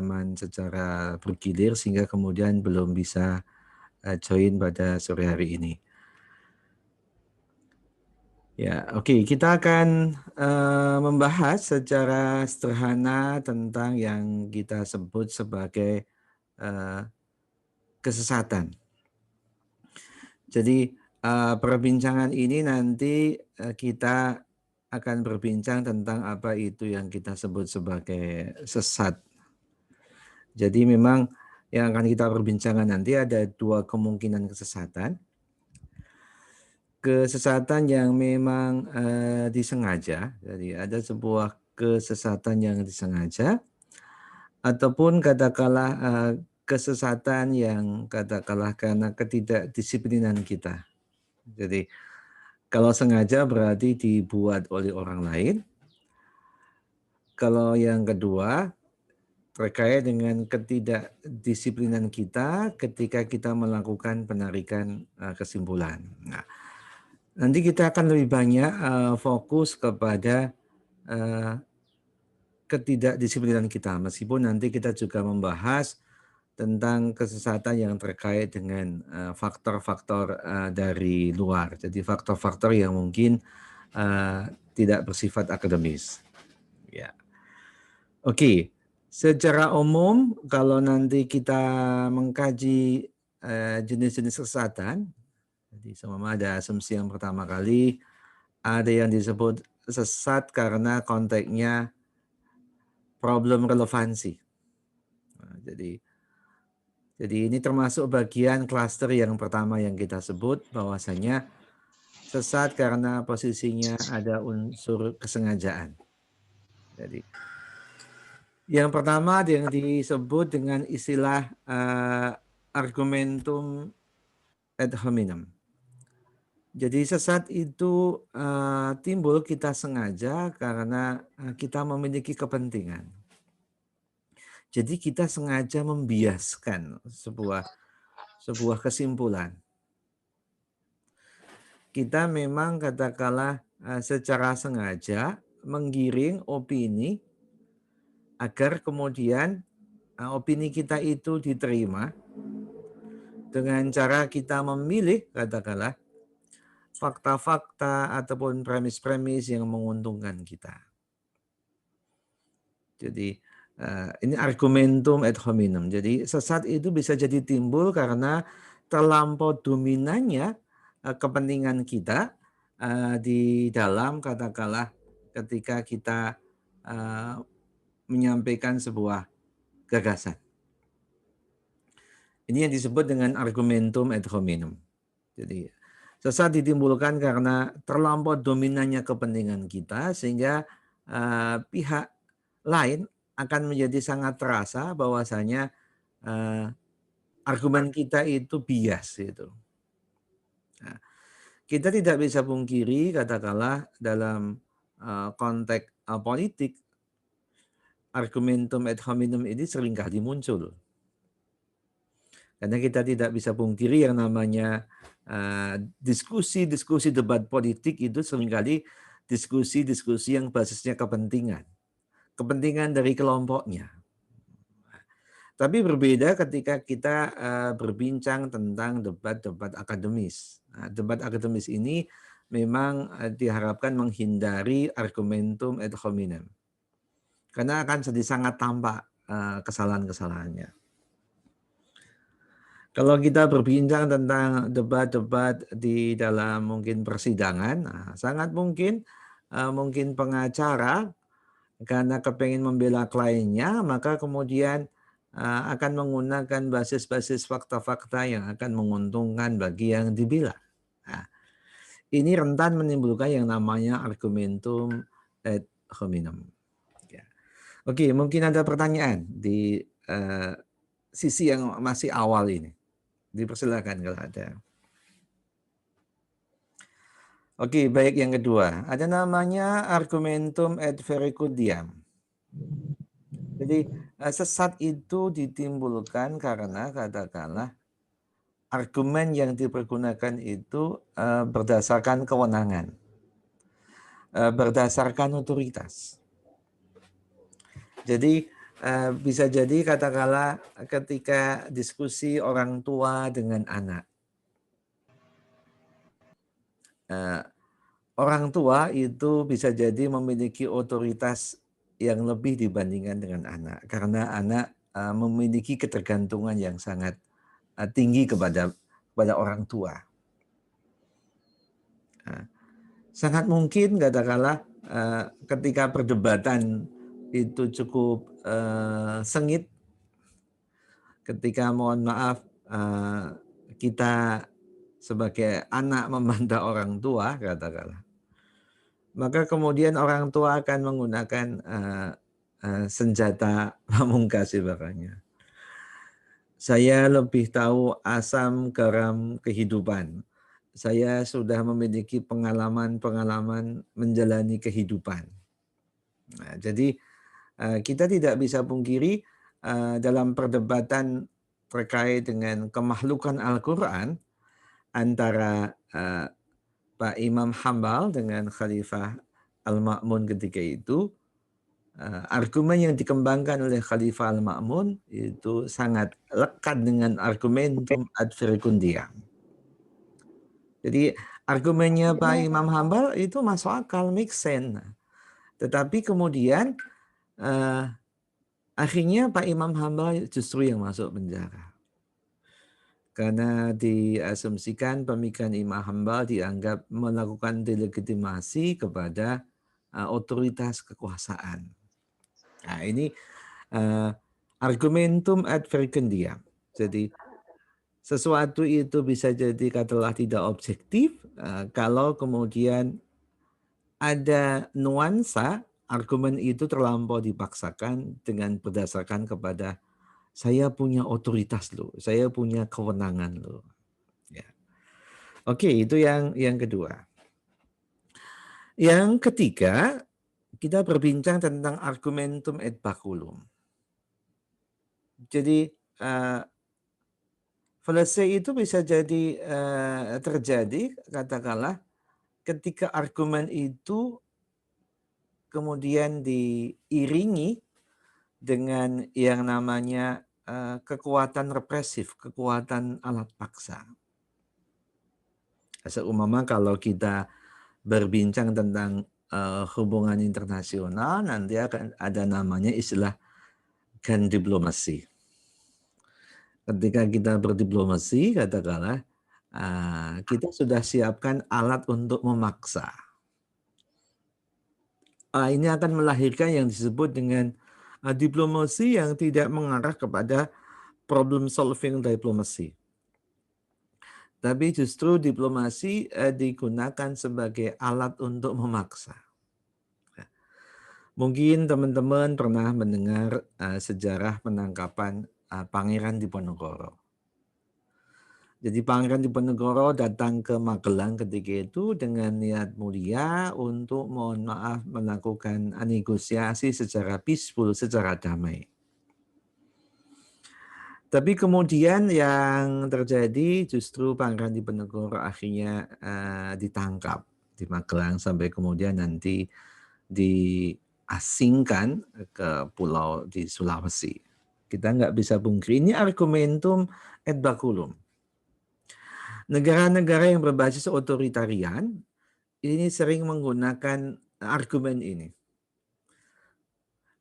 rekaman secara bergilir sehingga kemudian belum bisa join pada sore hari ini. Ya, oke, kita akan membahas secara sederhana tentang yang kita sebut sebagai kesesatan. Jadi perbincangan ini nanti kita akan berbincang tentang apa itu yang kita sebut sebagai sesat. Jadi memang yang akan kita perbincangkan nanti ada dua kemungkinan kesesatan. Kesesatan yang memang disengaja, jadi ada sebuah kesesatan yang disengaja, ataupun katakanlah kesesatan yang katakanlah karena ketidakdisiplinan kita. Jadi kalau sengaja berarti dibuat oleh orang lain. Kalau yang kedua terkait dengan ketidakdisiplinan kita ketika kita melakukan penarikan kesimpulan. Nah, nanti kita akan lebih banyak fokus kepada ketidakdisiplinan kita, meskipun nanti kita juga membahas tentang kesesatan yang terkait dengan faktor-faktor dari luar. Jadi faktor-faktor yang mungkin tidak bersifat akademis. Ya. Oke. Secara umum, kalau nanti kita mengkaji jenis-jenis kesesatan, jadi sama ada asumsi yang pertama kali, ada yang disebut sesat karena konteksnya problem relevansi. Nah, jadi ini termasuk bagian klaster yang pertama yang kita sebut, bahwasanya sesat karena posisinya ada unsur kesengajaan. Jadi yang pertama yang disebut dengan istilah argumentum ad hominem. Jadi sesat itu timbul kita sengaja karena kita memiliki kepentingan. Jadi kita sengaja membiaskan sebuah kesimpulan. Kita memang katakanlah secara sengaja menggiring opini agar kemudian opini kita itu diterima dengan cara kita memilih katakanlah fakta-fakta ataupun premis-premis yang menguntungkan kita. Jadi ini argumentum ad hominem. Jadi sesat itu bisa jadi timbul karena terlampau dominannya kepentingan kita di dalam katakanlah ketika kita menyampaikan sebuah gagasan. Ini yang disebut dengan argumentum ad hominem. Jadi sesat ditimbulkan karena terlampau dominannya kepentingan kita sehingga pihak lain akan menjadi sangat terasa bahwasanya argumen kita itu bias itu. Nah, kita tidak bisa pungkiri katakanlah dalam konteks politik argumentum ad hominem ini seringkali muncul. Karena kita tidak bisa pungkiri yang namanya diskusi-diskusi debat politik itu seringkali diskusi-diskusi yang basisnya kepentingan. Kepentingan dari kelompoknya. Tapi berbeda ketika kita berbincang tentang debat-debat akademis. Nah, debat akademis ini memang diharapkan menghindari argumentum ad hominem. Karena akan jadi sangat tampak kesalahan-kesalahannya. Kalau kita berbincang tentang debat-debat di dalam mungkin persidangan, nah, sangat mungkin pengacara karena kepengen membela kliennya, maka kemudian akan menggunakan basis-basis fakta-fakta yang akan menguntungkan bagi yang dibela. Nah, ini rentan menimbulkan yang namanya argumentum ad hominem. Ya. Oke, mungkin ada pertanyaan di sisi yang masih awal ini. Dipersilakan kalau ada. Oke, baik, yang kedua. Ada namanya argumentum ad vericudiam. Jadi sesat itu ditimbulkan karena katakanlah argumen yang dipergunakan itu berdasarkan kewenangan, berdasarkan otoritas. Jadi bisa jadi katakanlah ketika diskusi orang tua dengan anak. Orang tua itu bisa jadi memiliki otoritas yang lebih dibandingkan dengan anak. Karena anak memiliki ketergantungan yang sangat tinggi kepada orang tua. Sangat mungkin katakanlah ketika perdebatan itu cukup sengit, ketika mohon maaf kita sebagai anak membantah orang tua katakanlah, maka kemudian orang tua akan menggunakan senjata pamungkas ibaratnya. Saya lebih tahu asam garam kehidupan. Saya sudah memiliki pengalaman-pengalaman menjalani kehidupan. Nah, jadi kita tidak bisa pungkiri dalam perdebatan terkait dengan kemakhlukan Al-Quran antara Pak Imam Hambal dengan Khalifah Al-Ma'mun ketika itu, argumen yang dikembangkan oleh Khalifah Al-Ma'mun itu sangat lekat dengan argumentum ad verecundiam. Jadi argumennya Pak Imam Hambal itu masuk akal, make sense. Tetapi kemudian akhirnya Pak Imam Hambal justru yang masuk penjara. Karena diasumsikan pemikiran Imam Hambal dianggap melakukan delegitimasi kepada otoritas kekuasaan. Nah, ini argumentum ad verecundiam. Jadi sesuatu itu bisa jadi katakanlah tidak objektif kalau kemudian ada nuansa argumen itu terlampau dipaksakan dengan berdasarkan kepada saya punya otoritas loh, saya punya kewenangan loh. Ya. Oke, itu yang kedua. Yang ketiga, kita berbincang tentang argumentum et baculum. Jadi fallacy itu bisa jadi terjadi katakanlah ketika argumen itu kemudian diiringi dengan yang namanya kekuatan represif, kekuatan alat paksa. Seumpama kalau kita berbincang tentang hubungan internasional, nanti akan ada namanya istilah gun diplomasi. Ketika kita berdiplomasi, katakanlah kita sudah siapkan alat untuk memaksa. Ini akan melahirkan yang disebut dengan diplomasi yang tidak mengarah kepada problem solving diplomasi. Tapi justru diplomasi digunakan sebagai alat untuk memaksa. Mungkin teman-teman pernah mendengar sejarah penangkapan Pangeran Diponegoro. Jadi Pangeran Diponegoro datang ke Magelang ketika itu dengan niat mulia untuk mohon maaf melakukan negosiasi secara peaceful, secara damai. Tapi kemudian yang terjadi justru Pangeran Diponegoro akhirnya ditangkap di Magelang sampai kemudian nanti diasingkan ke pulau di Sulawesi. Kita nggak bisa pungkiri, ini argumentum et baculum. Negara-negara yang berbasis otoritarian ini sering menggunakan argumen ini.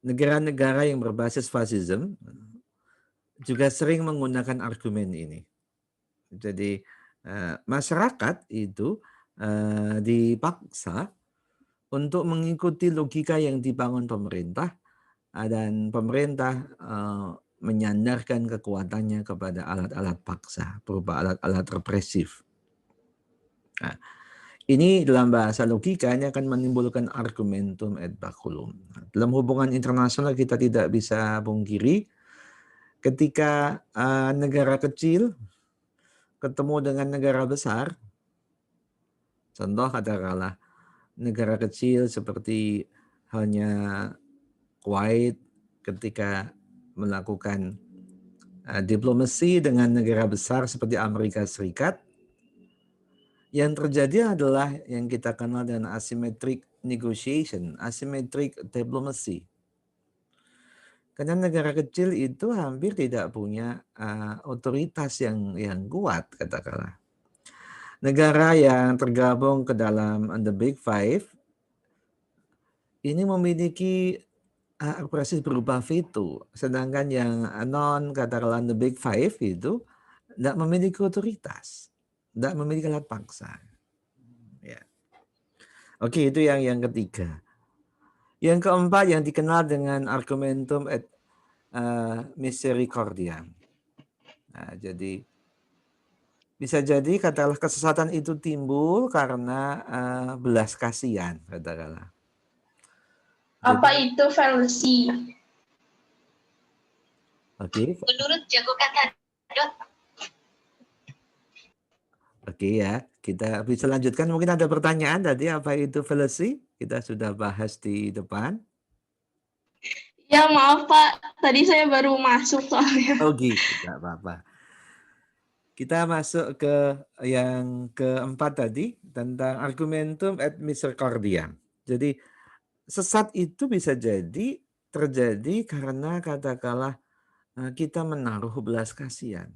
Negara-negara yang berbasis fasisme juga sering menggunakan argumen ini. Jadi masyarakat itu dipaksa untuk mengikuti logika yang dibangun pemerintah dan pemerintah menyandarkan kekuatannya kepada alat-alat paksa berupa alat-alat represif. Nah, ini dalam bahasa logika ini akan menimbulkan argumentum et baculum. Dalam hubungan internasional kita tidak bisa pungkiri ketika negara kecil ketemu dengan negara besar, contoh katakanlah negara kecil seperti hanya Kuwait ketika melakukan diplomasi dengan negara besar seperti Amerika Serikat, yang terjadi adalah yang kita kenal dengan asymmetric negotiation, asymmetric diplomacy. Karena negara kecil itu hampir tidak punya otoritas yang kuat, katakanlah. Negara yang tergabung ke dalam the Big Five ini memiliki presis berupa veto, sedangkan yang katakanlah the Big Five itu tidak memiliki otoritas, tidak memiliki alat paksa. Ya. Oke, itu yang ketiga. Yang keempat yang dikenal dengan argumentum et misericordia. Nah, jadi bisa jadi katakanlah kesesatan itu timbul karena belas kasihan, katakanlah. Apa itu fallacy? Oke. Menurut Jago Kakadot. Oke ya, kita bisa lanjutkan. Mungkin ada pertanyaan tadi apa itu fallacy? Kita sudah bahas di depan. Ya maaf Pak, tadi saya baru masuk soalnya. Oh gitu, tidak apa-apa. Kita masuk ke yang keempat tadi tentang argumentum et misericordia. Jadi sesat itu bisa jadi terjadi karena katakanlah kita menaruh belas kasihan.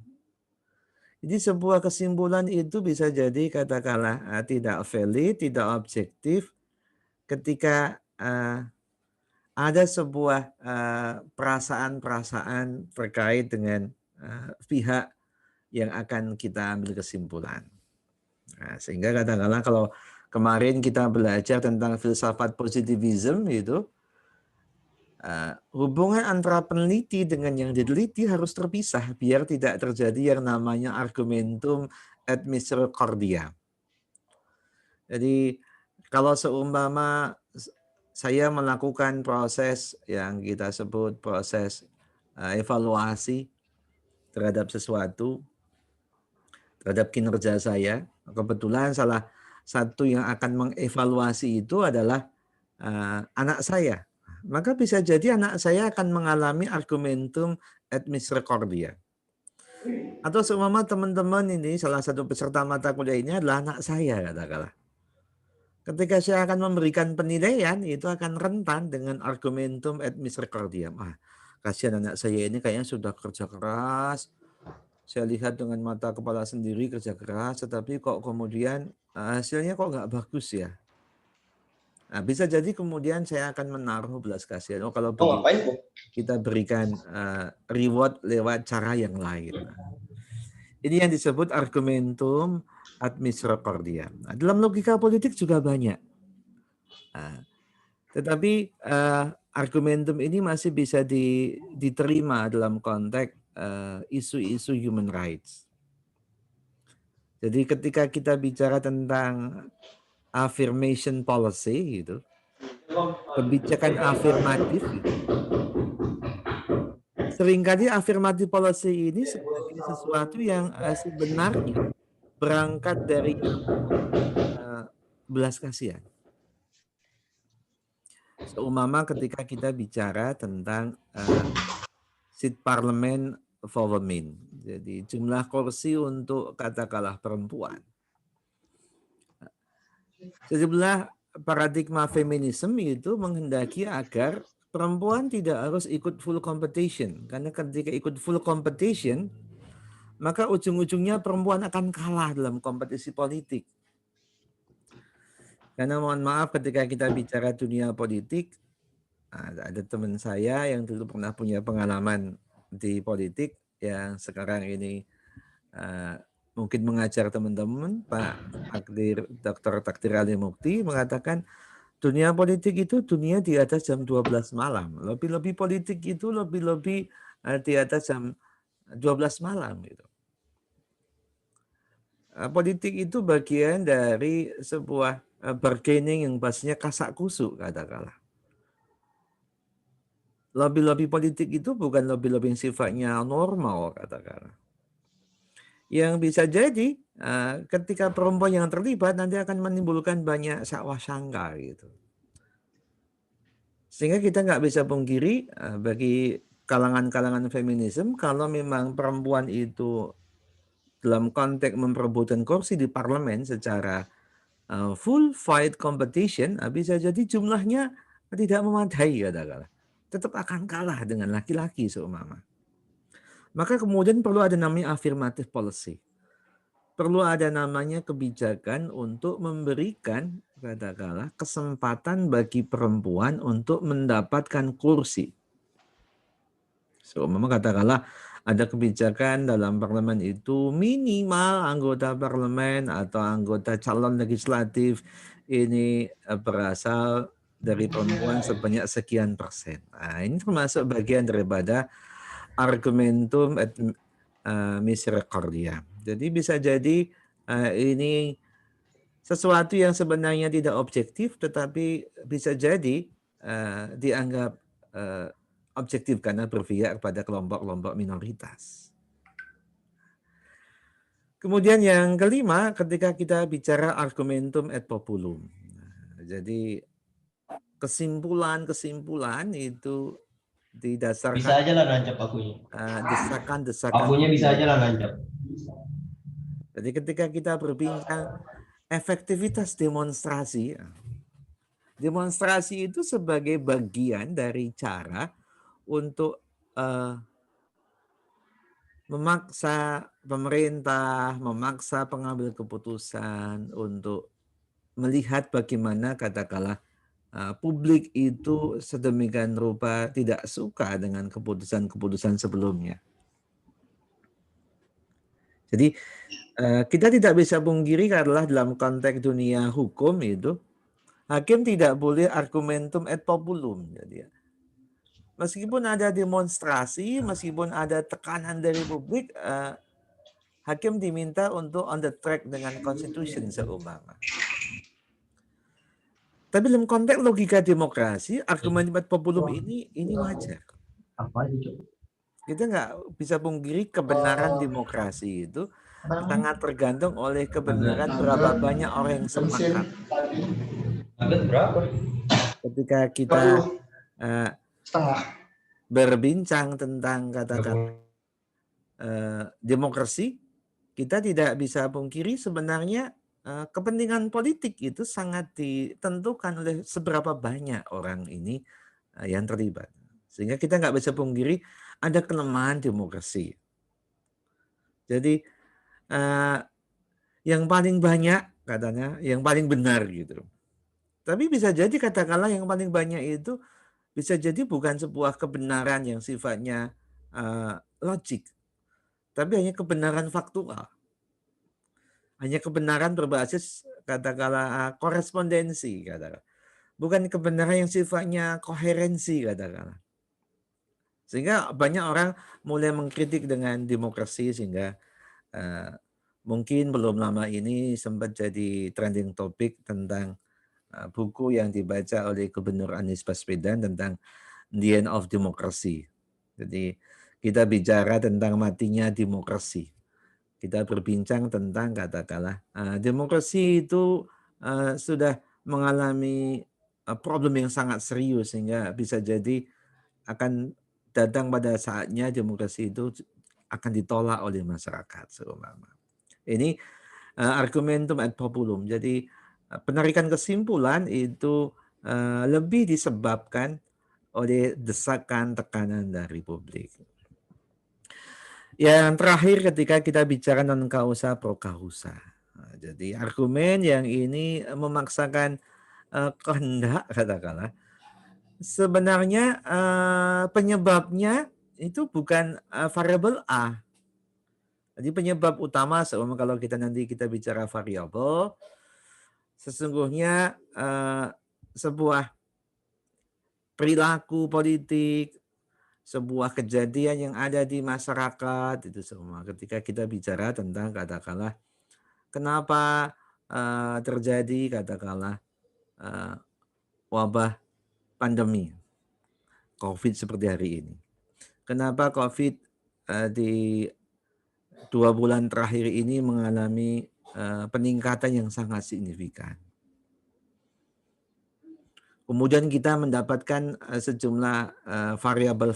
Jadi sebuah kesimpulan itu bisa jadi katakanlah tidak valid, tidak objektif ketika ada sebuah perasaan-perasaan terkait dengan pihak yang akan kita ambil kesimpulan. Nah, sehingga katakanlah kalau kemarin kita belajar tentang filsafat positivism itu, hubungan antara peneliti dengan yang diteliti harus terpisah biar tidak terjadi yang namanya argumentum et misericordia. Jadi kalau seumpama saya melakukan proses yang kita sebut proses evaluasi terhadap sesuatu, terhadap kinerja saya. Kebetulan salah satu yang akan mengevaluasi itu adalah anak saya. Maka bisa jadi anak saya akan mengalami argumentum et misericordia. Atau seumpama teman-teman ini salah satu peserta mata kuliah ini adalah anak saya, katakanlah. Ketika saya akan memberikan penilaian, itu akan rentan dengan argumentum et misericordia. Kasihan anak saya ini kayaknya sudah kerja keras. Saya lihat dengan mata kepala sendiri kerja keras, tetapi kok kemudian hasilnya kok nggak bagus ya. Nah, bisa jadi kemudian saya akan menaruh belas kasihan. Oh, kalau begitu kita berikan reward lewat cara yang lain. Ini yang disebut argumentum ad misericordia. Nah, dalam logika politik juga banyak. Tetapi argumentum ini masih bisa diterima dalam konteks isu-isu human rights. Jadi ketika kita bicara tentang affirmation policy gitu, kebijakan afirmatif gitu, seringkali afirmatif policy ini sebagai sesuatu yang sebenarnya berangkat dari belas kasihan. Seumpama ketika kita bicara tentang seat parlemen for women, jadi jumlah kursi untuk katakanlah perempuan. Sejumlah paradigma feminisme itu menghendaki agar perempuan tidak harus ikut full competition, karena ketika ikut full competition maka ujung-ujungnya perempuan akan kalah dalam kompetisi politik. Karena mohon maaf ketika kita bicara dunia politik, ada teman saya yang dulu pernah punya pengalaman di politik yang sekarang ini mungkin mengajar teman-teman, Pak Dr. Takdir Ali Mukti mengatakan dunia politik itu dunia di atas jam 12 malam. Lebih-lebih politik itu lebih-lebih di atas jam 12 malam gitu. Politik itu bagian dari sebuah bargaining yang pastinya kasak kusuk, katakanlah. Lobby-lobby politik itu bukan lobby-lobby yang sifatnya normal, katakanlah. Yang bisa jadi ketika perempuan yang terlibat nanti akan menimbulkan banyak sangka sangka gitu. Sehingga kita nggak bisa pungkiri bagi kalangan-kalangan feminisme kalau memang perempuan itu dalam konteks memperebutkan kursi di parlemen secara full fight competition, bisa jadi jumlahnya tidak memadai, katakanlah. tetap akan kalah dengan laki-laki seumpama. Maka kemudian perlu ada namanya affirmative policy. Perlu ada namanya kebijakan untuk memberikan katakanlah kesempatan bagi perempuan untuk mendapatkan kursi. Seumpama katakanlah ada kebijakan dalam parlemen itu minimal anggota parlemen atau anggota calon legislatif ini berasal dari perempuan sebanyak sekian persen. Nah, ini termasuk bagian daripada argumentum et misericordia. Jadi bisa jadi ini sesuatu yang sebenarnya tidak objektif, tetapi bisa jadi dianggap objektif karena berpihak kepada kelompok-kelompok minoritas. Kemudian yang kelima, ketika kita bicara argumentum et populum. Jadi kesimpulan-kesimpulan itu didasarkan bisa aja lah nancap akunya. Desakan-desakan. Akunya bisa aja lah nancap. Jadi ketika kita berbincang efektivitas demonstrasi, demonstrasi itu sebagai bagian dari cara untuk memaksa pemerintah, memaksa pengambil keputusan untuk melihat bagaimana katakanlah publik itu sedemikian rupa tidak suka dengan keputusan-keputusan sebelumnya. Jadi kita tidak bisa pungkiri karena dalam konteks dunia hukum itu hakim tidak boleh argumentum et populum. Jadi meskipun ada demonstrasi, meskipun ada tekanan dari publik, hakim diminta untuk on the track dengan constitution seumpama. Tapi dalam konteks logika demokrasi, argumentum et populum ini wajar. Apa itu? Kita nggak bisa pungkiri kebenaran demokrasi itu sangat tergantung oleh kebenaran berapa banyak orang yang sepakat. Berapa? Ketika kita berbincang tentang katakan demokrasi, kita tidak bisa pungkiri sebenarnya kepentingan politik itu sangat ditentukan oleh seberapa banyak orang ini yang terlibat. Sehingga kita nggak bisa pungkiri ada kelemahan demokrasi. Jadi yang paling banyak katanya, yang paling benar gitu. Tapi bisa jadi katakanlah yang paling banyak itu bisa jadi bukan sebuah kebenaran yang sifatnya logik, tapi hanya kebenaran faktual. Hanya kebenaran berbasis katakanlah korespondensi, katakanlah. Bukan kebenaran yang sifatnya koherensi, katakanlah. Sehingga banyak orang mulai mengkritik dengan demokrasi sehingga mungkin belum lama ini sempat jadi trending topik tentang buku yang dibaca oleh Gubernur Anies Baswedan tentang The End of Democracy. Jadi kita bicara tentang matinya demokrasi. Kita berbincang tentang katakanlah demokrasi itu sudah mengalami problem yang sangat serius sehingga bisa jadi akan datang pada saatnya demokrasi itu akan ditolak oleh masyarakat seumpama. Ini argumentum et populum. Jadi penarikan kesimpulan itu lebih disebabkan oleh desakan tekanan dari publik. Yang terakhir ketika kita bicara non causa pro causa. Jadi argumen yang ini memaksakan kehendak katakanlah sebenarnya penyebabnya itu bukan variabel A. Jadi penyebab utama kalau kita nanti kita bicara variabel sesungguhnya sebuah perilaku politik, sebuah kejadian yang ada di masyarakat itu semua. Ketika kita bicara tentang katakanlah kenapa terjadi katakanlah wabah pandemi COVID seperti hari ini. Kenapa COVID di 2 bulan terakhir ini mengalami peningkatan yang sangat signifikan. Kemudian kita mendapatkan sejumlah variabel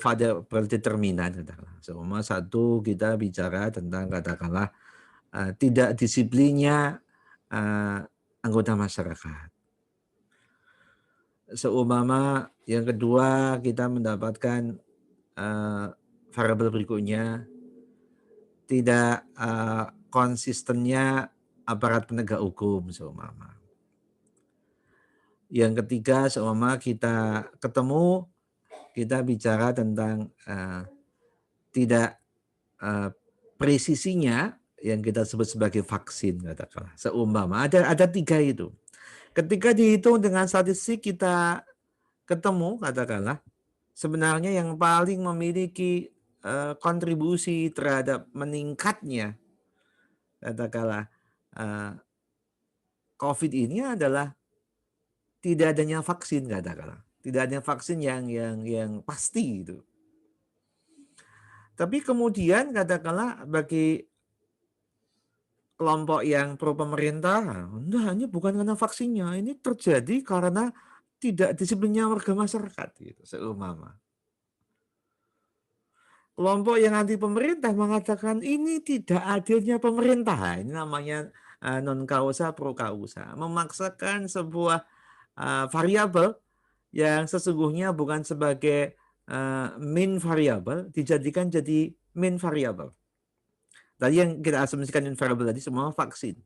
determinan. Seumpama satu kita bicara tentang katakanlah tidak disiplinnya anggota masyarakat. Seumpama yang kedua kita mendapatkan variabel berikutnya, tidak konsistennya aparat penegak hukum seumpama. Yang ketiga, seumpama kita ketemu, kita bicara tentang tidak presisinya yang kita sebut sebagai vaksin, katakanlah. Seumpama ada 3 itu. Ketika dihitung dengan statistik kita ketemu, katakanlah, sebenarnya yang paling memiliki kontribusi terhadap meningkatnya, katakanlah, COVID ini adalah tidak adanya vaksin, katakanlah. Tidak adanya vaksin yang pasti itu. Tapi kemudian katakanlah bagi kelompok yang pro pemerintah, nah ini bukan karena vaksinnya, ini terjadi karena tidak disiplinnya warga masyarakat gitu, seumpama. Kelompok yang anti pemerintah mengatakan ini tidak adilnya pemerintah. Ini namanya non causa pro causa, memaksakan sebuah variabel yang sesungguhnya bukan sebagai mean variabel dijadikan jadi main variabel. Tadi yang kita asumsikan main variabel tadi semua vaksin.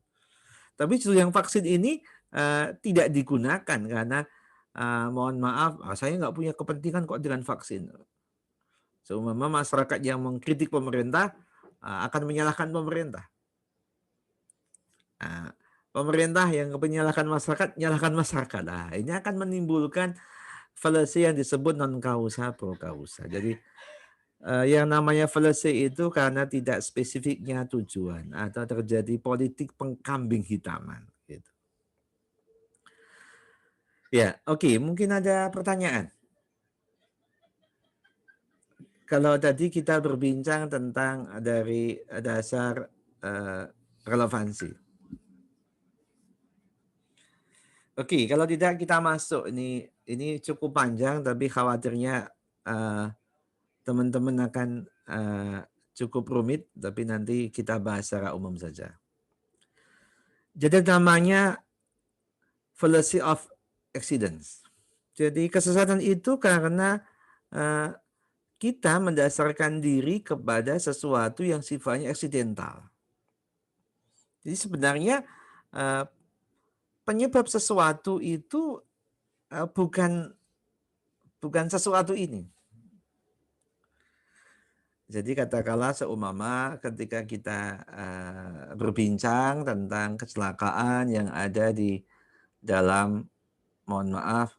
Tapi justru yang vaksin ini tidak digunakan karena mohon maaf, saya nggak punya kepentingan kok dengan vaksin. Seumpama masyarakat yang mengkritik pemerintah akan menyalahkan pemerintah. Pemerintah yang menyalahkan masyarakat, nyalahkan masyarakat. Nah, ini akan menimbulkan fallacy yang disebut non causa pro causa. Jadi yang namanya fallacy itu karena tidak spesifiknya tujuan atau terjadi politik pengkambing hitaman. Gitu. Ya, oke. Mungkin ada pertanyaan. Kalau tadi kita berbincang tentang dari dasar relevansi. Oke, kalau tidak kita masuk. Ini cukup panjang, tapi khawatirnya teman-teman akan cukup rumit, tapi nanti kita bahas secara umum saja. Jadi namanya fallacy of accidents. Jadi kesesatan itu karena kita mendasarkan diri kepada sesuatu yang sifatnya aksidental. Jadi sebenarnya penyebab sesuatu itu bukan sesuatu ini. Jadi katakanlah seumpama ketika kita berbincang tentang kecelakaan yang ada di dalam, mohon maaf,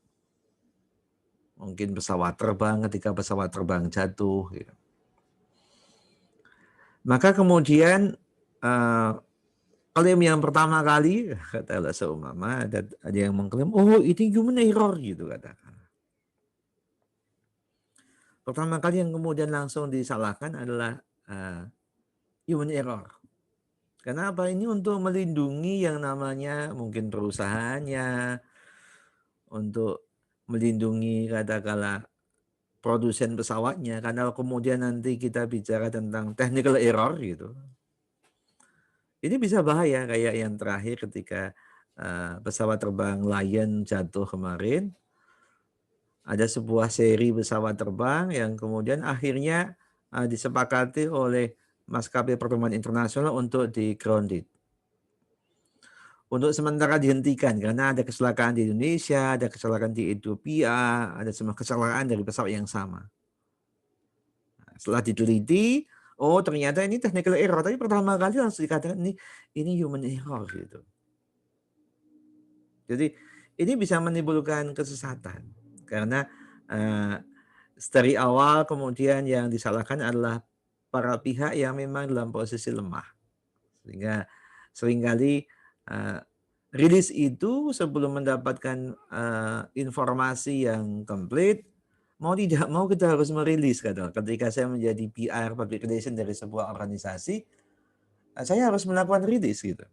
mungkin pesawat terbang, ketika pesawat terbang jatuh. Gitu. Maka kemudian klaim yang pertama kali, katakanlah seumpama ada yang mengklaim, oh ini human error gitu katakan. Pertama kali yang kemudian langsung disalahkan adalah human error. Kenapa? Ini untuk melindungi yang namanya mungkin perusahaannya, untuk melindungi katakanlah produsen pesawatnya. Karena kemudian nanti kita bicara tentang technical error gitu. Ini bisa bahaya kayak yang terakhir ketika pesawat terbang Lion jatuh kemarin. Ada sebuah seri pesawat terbang yang kemudian akhirnya disepakati oleh maskapai penerbangan internasional untuk di grounded. Untuk sementara dihentikan karena ada kecelakaan di Indonesia, ada kecelakaan di Ethiopia, ada semua kecelakaan dari pesawat yang sama. Setelah diteliti, oh ternyata ini technical error. Tapi pertama kali langsung dikatakan ini human error gitu. Jadi ini bisa menimbulkan kesesatan. Karena dari awal kemudian yang disalahkan adalah para pihak yang memang dalam posisi lemah. Sehingga seringkali rilis itu sebelum mendapatkan informasi yang komplit, mau tidak mau kita harus merilis. Ketika saya menjadi PR public relation dari sebuah organisasi, saya harus melakukan rilis gitu.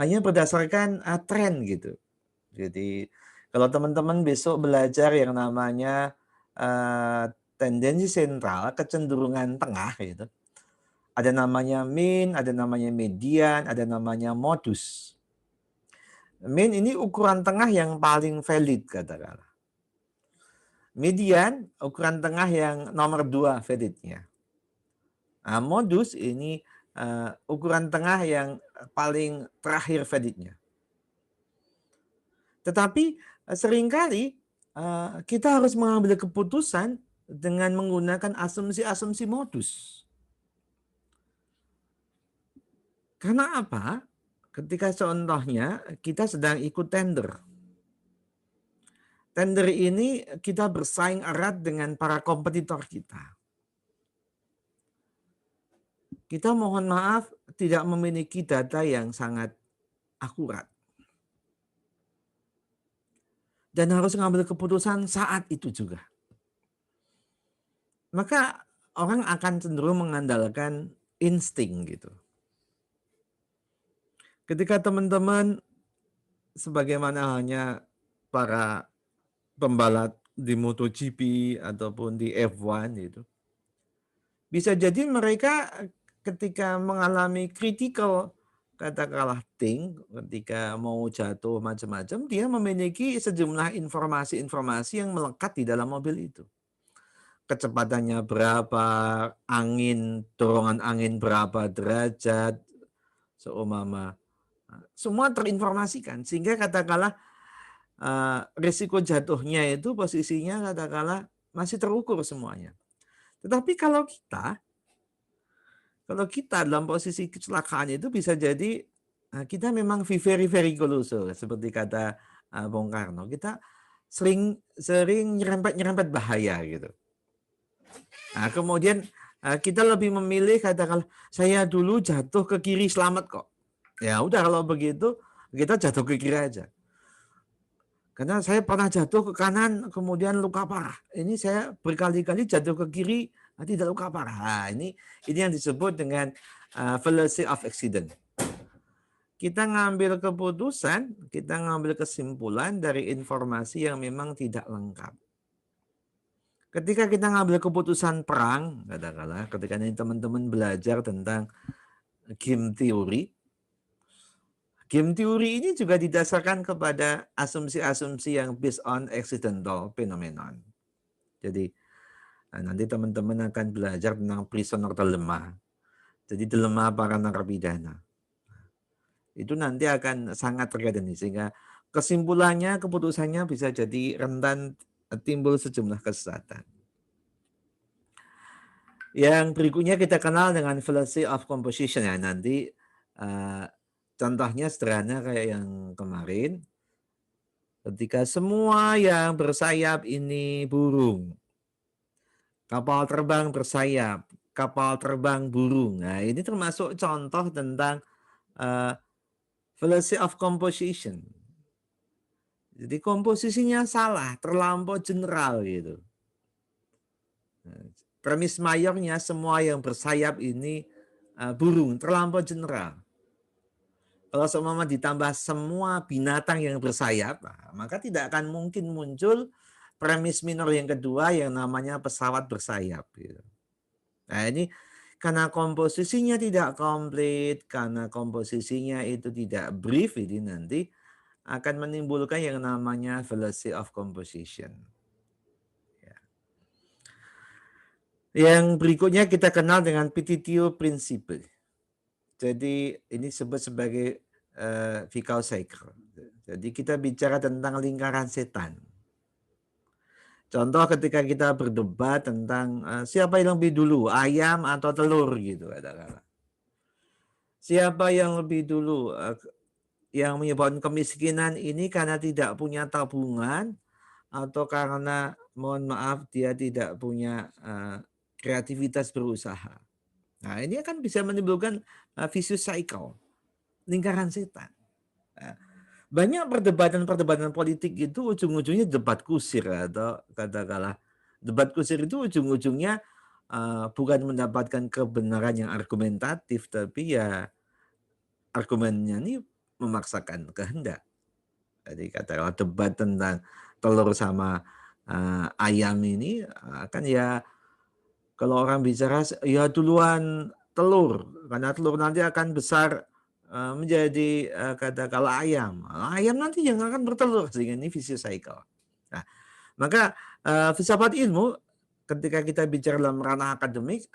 Hanya berdasarkan tren gitu. Jadi kalau teman-teman besok belajar yang namanya tendensi sentral, kecenderungan tengah gitu. Ada namanya mean, ada namanya median, ada namanya modus. Mean ini ukuran tengah yang paling valid katakanlah. Median ukuran tengah yang nomor 2 validnya. Nah, modus ini ukuran tengah yang paling terakhir validnya. Tetapi seringkali kita harus mengambil keputusan dengan menggunakan asumsi-asumsi modus. Karena apa? Ketika contohnya kita sedang ikut tender. Tender ini kita bersaing erat dengan para kompetitor kita. Kita mohon maaf tidak memiliki data yang sangat akurat. Dan harus mengambil keputusan saat itu juga. Maka orang akan cenderung mengandalkan insting gitu. Ketika teman-teman sebagaimana halnya para pembalap di MotoGP ataupun di F1 itu, bisa jadi mereka ketika mengalami critical katakanlah thing, ketika mau jatuh macam-macam, dia memiliki sejumlah informasi-informasi yang melekat di dalam mobil itu. Kecepatannya berapa, angin, dorongan angin berapa derajat, seumpama. Semua terinformasikan sehingga katakanlah risiko jatuhnya itu posisinya katakanlah masih terukur semuanya. Tetapi kalau kita dalam posisi kecelakaan itu bisa jadi kita memang very very close seperti kata Bung Karno. Kita sering nyerempet bahaya gitu. Nah, kemudian kita lebih memilih katakanlah saya dulu jatuh ke kiri selamat kok. Ya udah kalau begitu kita jatuh ke kiri aja. Karena saya pernah jatuh ke kanan kemudian luka parah. Ini saya berkali-kali jatuh ke kiri tidak luka parah. Nah, ini yang disebut dengan fallacy of accident. Kita ngambil keputusan, kita ngambil kesimpulan dari informasi yang memang tidak lengkap. Ketika kita ngambil keputusan perang, katakanlah ketika ini teman-teman belajar tentang game theory. Game theory ini juga didasarkan kepada asumsi-asumsi yang based on accidental phenomenon. Jadi nanti teman-teman akan belajar tentang prisoner dilemma. Jadi dilema para narapidana. Itu nanti akan sangat terkait ini sehingga kesimpulannya, keputusannya bisa jadi rentan timbul sejumlah kesesatan. Yang berikutnya kita kenal dengan fallacy of composition ya. Nanti contohnya sederhana kayak yang kemarin. Ketika semua yang bersayap ini burung. Kapal terbang bersayap, kapal terbang burung. Nah, ini termasuk contoh tentang fallacy of composition. Jadi komposisinya salah, terlampau general gitu. Premis mayornya semua yang bersayap ini burung, terlampau general. Kalau seumpama ditambah semua binatang yang bersayap, maka tidak akan mungkin muncul premis minor yang kedua yang namanya pesawat bersayap. Gitu. Nah ini karena komposisinya tidak komplit, karena komposisinya itu tidak brief, ini nanti akan menimbulkan yang namanya fallacy of composition. Ya. Yang berikutnya kita kenal dengan Petitio Principle. Jadi ini disebut sebagai Vikau Cycle. Jadi kita bicara tentang lingkaran setan. Contoh ketika kita berdebat tentang siapa yang lebih dulu, ayam atau telur gitu katakanlah. Siapa yang lebih dulu yang menyebabkan kemiskinan ini karena tidak punya tabungan atau karena mohon maaf dia tidak punya kreativitas berusaha. Nah, ini akan bisa menimbulkan vicious cycle, lingkaran setan. Banyak perdebatan politik itu ujung-ujungnya debat kusir atau katakanlah debat kusir itu ujung-ujungnya bukan mendapatkan kebenaran yang argumentatif, tapi ya argumennya ini memaksakan kehendak. Jadi katakanlah debat tentang telur sama ayam ini kan ya kalau orang bicara ya duluan telur karena telur nanti akan besar menjadi katakanlah ayam. Ayam nanti yang akan bertelur, sehingga ini vicious cycle. Nah, maka filsafat ilmu ketika kita bicara dalam ranah akademik,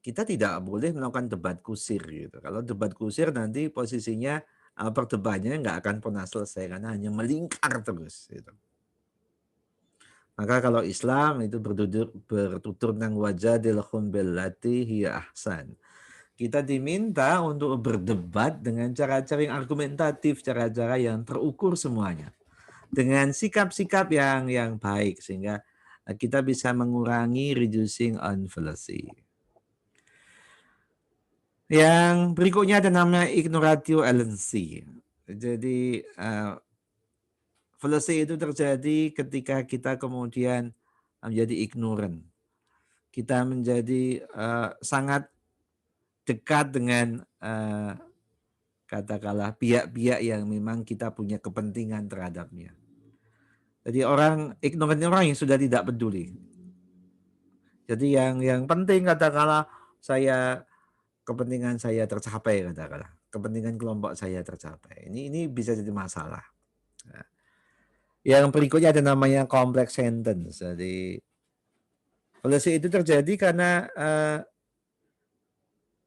kita tidak boleh melakukan debat kusir gitu. Kalau debat kusir nanti posisinya perdebatannya nggak akan pernah selesai karena hanya melingkar terus gitu. Maka kalau Islam itu bertutur nang wajadilhum billati hiya ahsan. Kita diminta untuk berdebat dengan cara-cara yang argumentatif, cara-cara yang terukur semuanya. Dengan sikap-sikap yang baik sehingga kita bisa mengurangi reducing on fallacy. Yang berikutnya ada namanya ignoratio elensi. Jadi fallacy itu terjadi ketika kita kemudian menjadi ignorant. Kita menjadi sangat dekat dengan katakanlah pihak-pihak yang memang kita punya kepentingan terhadapnya. Jadi orang ignorant orang yang sudah tidak peduli. Jadi yang penting katakanlah kepentingan saya tercapai katakanlah, kepentingan kelompok saya tercapai. Ini bisa jadi masalah. Nah, yang berikutnya ada namanya complex sentence. Jadi fallacy itu terjadi karena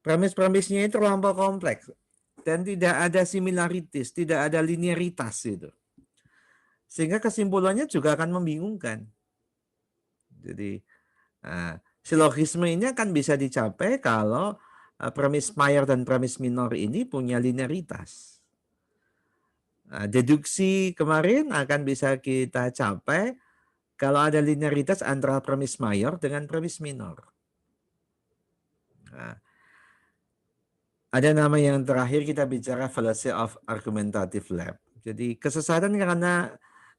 premis-premisnya itu terlampau kompleks dan tidak ada similarities, tidak ada linearitas itu. Sehingga kesimpulannya juga akan membingungkan. Jadi silogisme ini akan bisa dicapai kalau premis mayor dan premis minor ini punya linearitas. Deduksi kemarin akan bisa kita capai kalau ada linearitas antara premis mayor dengan premis minor. Ada nama yang terakhir kita bicara fallacy of argumentative leap. Jadi kesesatan karena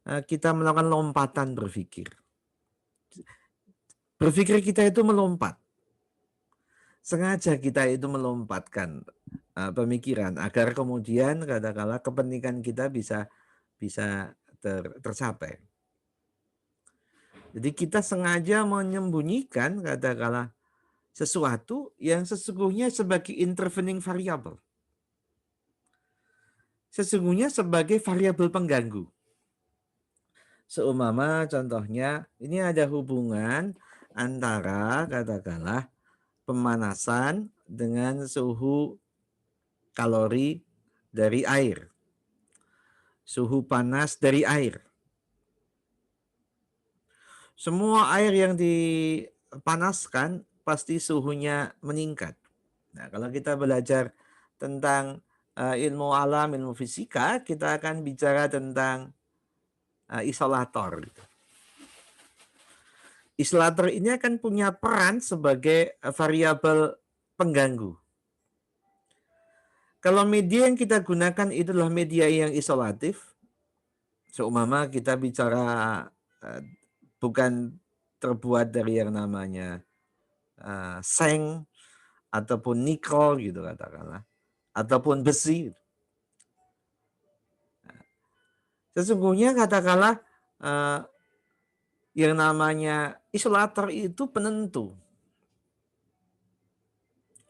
kita melakukan lompatan berpikir. Berpikir kita itu melompat. Sengaja kita itu melompatkan pemikiran agar kemudian katakanlah kepentingan kita bisa tercapai. Jadi kita sengaja menyembunyikan katakanlah sesuatu yang sesungguhnya sebagai intervening variable. Sesungguhnya sebagai variabel pengganggu. Seumpama contohnya ini ada hubungan antara katakanlah pemanasan dengan suhu kalori dari air. Suhu panas dari air. Semua air yang dipanaskan pasti suhunya meningkat. Nah, kalau kita belajar tentang ilmu alam, ilmu fisika, kita akan bicara tentang isolator. Isolator ini akan punya peran sebagai variabel pengganggu. Kalau media yang kita gunakan itu adalah media yang isolatif, seumpama kita bicara bukan terbuat dari yang namanya seng ataupun nikel gitu katakanlah, ataupun besi. Sesungguhnya katakanlah yang namanya isolator itu penentu.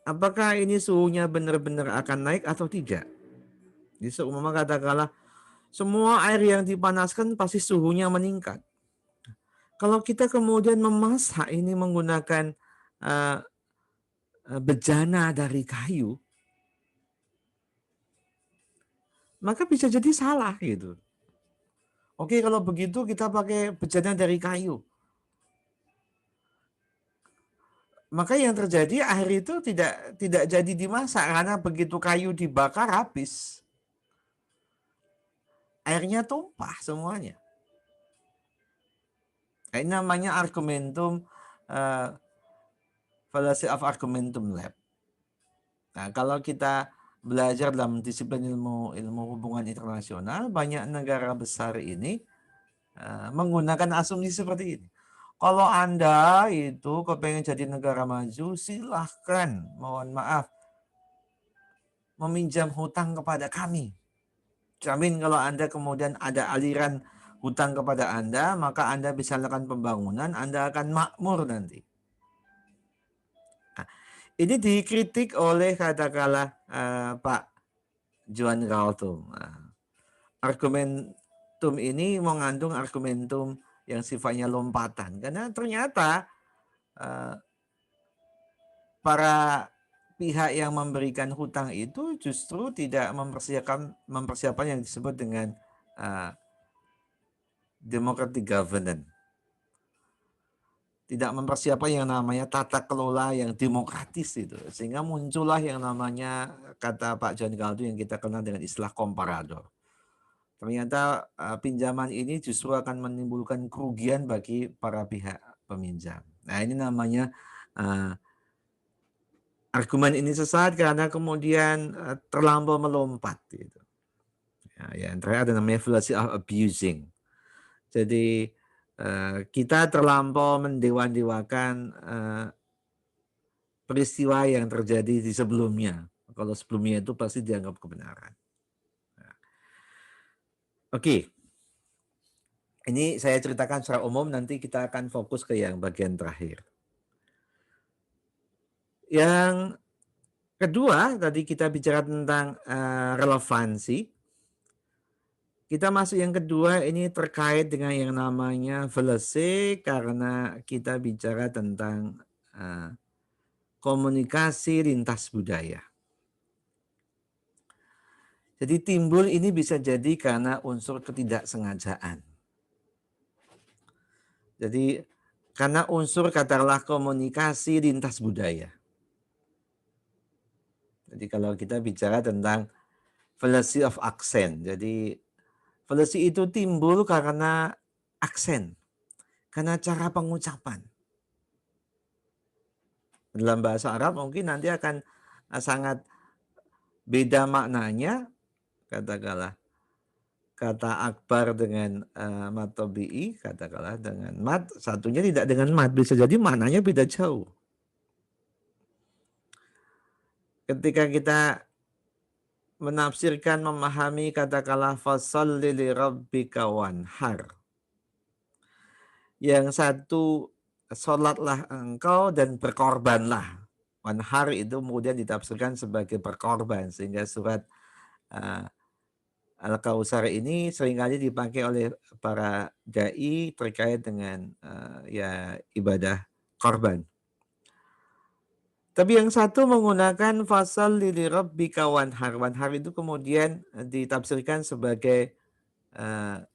Apakah ini suhunya benar-benar akan naik atau tidak? Jadi seumpama katakanlah semua air yang dipanaskan pasti suhunya meningkat. Kalau kita kemudian memasak ini menggunakan bejana dari kayu, maka bisa jadi salah gitu. Oke, kalau begitu kita pakai bejana dari kayu. Maka yang terjadi air itu tidak jadi dimasak karena begitu kayu dibakar habis. Airnya tumpah semuanya. Ini namanya argumentum fallacy of argumentum leap. Nah, kalau kita belajar dalam disiplin ilmu hubungan internasional, banyak negara besar ini menggunakan asumsi seperti ini. Kalau Anda itu kepengen jadi negara maju, silahkan, mohon maaf, meminjam hutang kepada kami. Jamin kalau Anda kemudian ada aliran hutang kepada Anda, maka Anda bisa lakukan pembangunan, Anda akan makmur nanti. Nah, Ini dikritik oleh katakanlah Pak Juan Galtung. Argumentum ini mengandung argumentum yang sifatnya lompatan. Karena ternyata para pihak yang memberikan hutang itu justru tidak mempersiapkan yang disebut dengan democratic governance. Tidak mempersiapkan yang namanya tata kelola yang demokratis itu. Sehingga muncullah yang namanya kata Pak John Galtung yang kita kenal dengan istilah komparador. Ternyata pinjaman ini justru akan menimbulkan kerugian bagi para pihak peminjam. Nah ini namanya argumen ini sesat karena kemudian terlampau melompat. Gitu. Ya, yang terakhir ada namanya fallacy of abusing. Jadi kita terlampau mendewa-dewakan peristiwa yang terjadi di sebelumnya. Kalau sebelumnya itu pasti dianggap kebenaran. Oke. Ini saya ceritakan secara umum, nanti kita akan fokus ke yang bagian terakhir. Yang kedua, tadi kita bicara tentang relevansi. Kita masuk yang kedua, ini terkait dengan yang namanya fallacy, karena kita bicara tentang komunikasi lintas budaya. Jadi timbul ini bisa jadi karena unsur ketidaksengajaan. Jadi karena unsur katakanlah komunikasi lintas budaya. Jadi kalau kita bicara tentang fallacy of accent, jadi fallacy itu timbul karena aksen, karena cara pengucapan. Dalam bahasa Arab mungkin nanti akan sangat beda maknanya, katakanlah kata akbar dengan mat tabi'i, katakanlah dengan mat, satunya tidak dengan mat, bisa jadi maknanya beda jauh. Ketika kita menafsirkan, memahami katakanlah fasholli li rabbika wanhar. Yang satu, sholatlah engkau dan berkorbanlah. Wanhar itu kemudian ditafsirkan sebagai berkorban, sehingga surat Al-Kautsar ini seringkali dipakai oleh para dai terkait dengan ya ibadah korban. Tapi yang satu menggunakan fasholli li rabbika wanhar. Wanhar itu kemudian ditafsirkan sebagai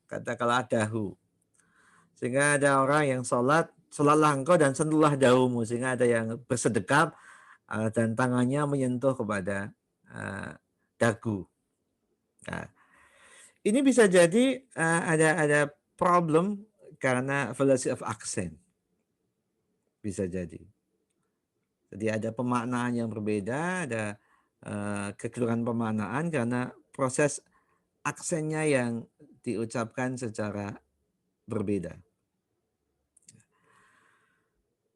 katakanlah dahu. Sehingga ada orang yang sholatlah engkau dan sentuhlah dahumu. Sehingga ada yang bersedekap dan tangannya menyentuh kepada dagu. Nah, ini bisa jadi ada problem karena fallacy of accent. Bisa jadi. Jadi ada pemaknaan yang berbeda, ada kekeliruan pemaknaan karena proses aksennya yang diucapkan secara berbeda.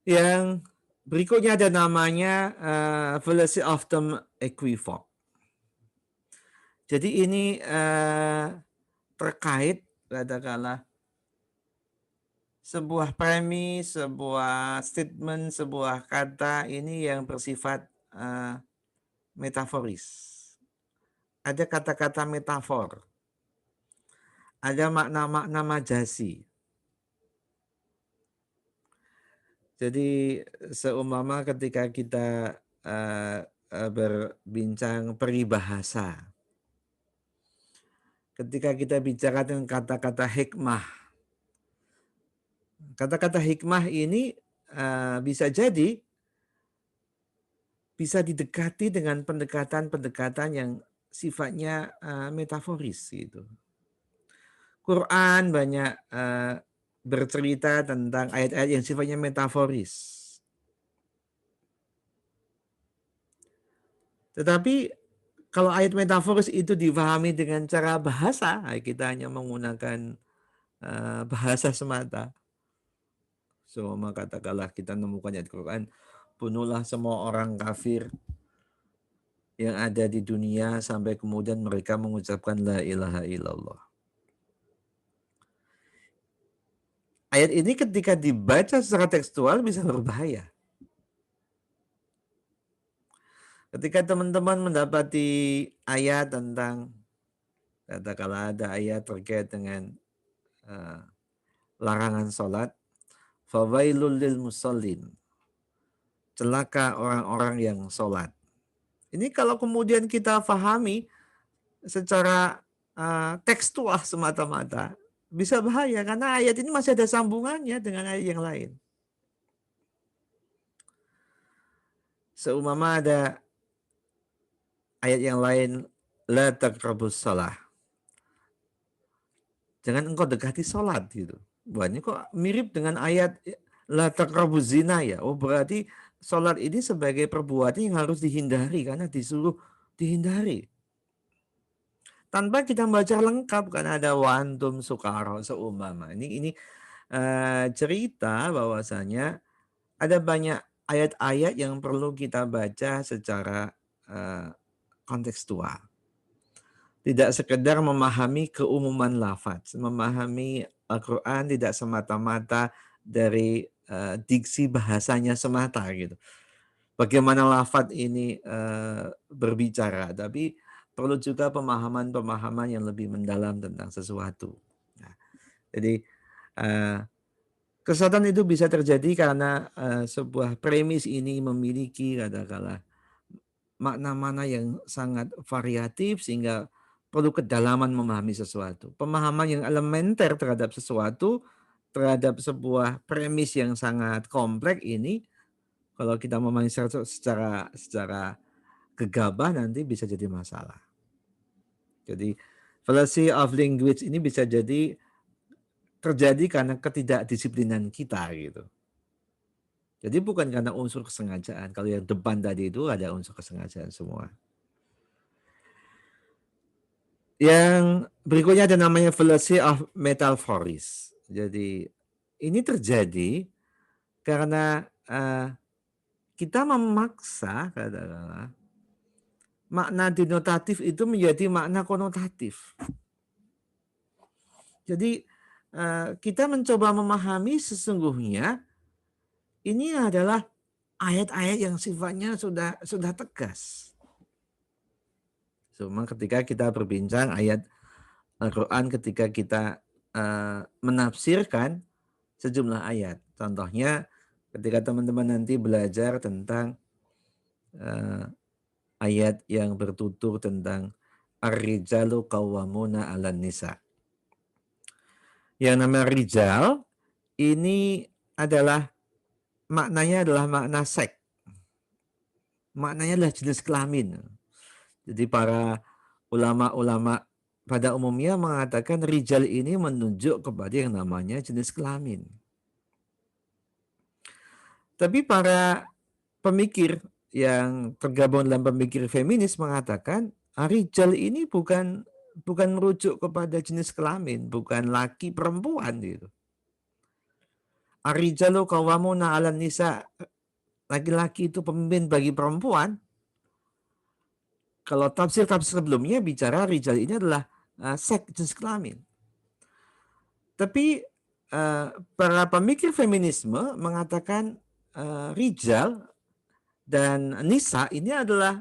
Yang berikutnya ada namanya fallacy of term equivoque. Jadi ini terkait katakanlah sebuah premis, sebuah statement, sebuah kata ini yang bersifat metaforis. Ada kata-kata metafor. Ada makna-makna majasi. Jadi seumpama ketika kita berbincang peribahasa. Ketika kita bicara dengan kata-kata hikmah. Kata-kata hikmah ini bisa jadi bisa didekati dengan pendekatan-pendekatan yang sifatnya metaforis gitu. Quran banyak bercerita tentang ayat-ayat yang sifatnya metaforis. Tetapi kalau ayat metaforis itu dipahami dengan cara bahasa, kita hanya menggunakan bahasa semata. So, katakanlah kita menemukan ayat Quran, bunuhlah semua orang kafir yang ada di dunia sampai kemudian mereka mengucapkan la ilaha illallah. Ayat ini ketika dibaca secara tekstual bisa berbahaya. Ketika teman-teman mendapati ayat tentang, katakanlah ada ayat terkait dengan larangan sholat, fawailul lil musallin, celaka orang-orang yang sholat. Ini kalau kemudian kita fahami secara tekstual semata-mata, bisa bahaya karena ayat ini masih ada sambungannya dengan ayat yang lain. Seumpama ada ayat yang lain, la taqrabus shalah, jangan engkau dekati sholat gitu. Wah, ini kok mirip dengan ayat la taqrabuz zina ya. Oh, berarti sholat ini sebagai perbuatan yang harus dihindari karena disuruh dihindari. Tanpa kita baca lengkap karena ada wantum sukaro seumpama. Ini cerita bahwasanya ada banyak ayat-ayat yang perlu kita baca secara kontekstual. Tidak sekedar memahami keumuman lafaz, memahami Al-Quran tidak semata-mata dari diksi bahasanya semata gitu. Bagaimana lafaz ini berbicara, tapi perlu juga pemahaman-pemahaman yang lebih mendalam tentang sesuatu. Nah, jadi kesesatan itu bisa terjadi karena sebuah premis ini memiliki katakanlah makna-makna yang sangat variatif sehingga perlu kedalaman memahami sesuatu. Pemahaman yang elementer terhadap sesuatu, terhadap sebuah premis yang sangat kompleks ini, kalau kita memahami secara gegabah nanti bisa jadi masalah. Jadi fallacy of language ini bisa jadi terjadi karena ketidakdisiplinan kita gitu. Jadi bukan karena unsur kesengajaan. Kalau yang depan tadi itu ada unsur kesengajaan semua. Yang berikutnya ada namanya fallacy of metaphoris. Jadi ini terjadi karena kita memaksa katakanlah makna denotatif itu menjadi makna konotatif. Jadi kita mencoba memahami sesungguhnya ini adalah ayat-ayat yang sifatnya sudah tegas. Cuma ketika kita berbincang ayat Al-Quran, ketika kita menafsirkan sejumlah ayat. Contohnya ketika teman-teman nanti belajar tentang ayat yang bertutur tentang ar-rijalu qawwamuna 'alan nisa. Yang namanya rijal ini adalah maknanya adalah makna seks. Maknanya adalah jenis kelamin. Jadi para ulama-ulama pada umumnya mengatakan rijal ini menunjuk kepada yang namanya jenis kelamin. Tapi para pemikir yang tergabung dalam pemikir feminis mengatakan rijal ini bukan merujuk kepada jenis kelamin, bukan laki perempuan gitu. Ar-rijalu qawwamuna 'alan nisa, laki-laki itu pemimpin bagi perempuan. Kalau tafsir sebelumnya bicara rijal ini adalah seks jenis kelamin. Tapi para pemikir feminisme mengatakan rijal dan nisa ini adalah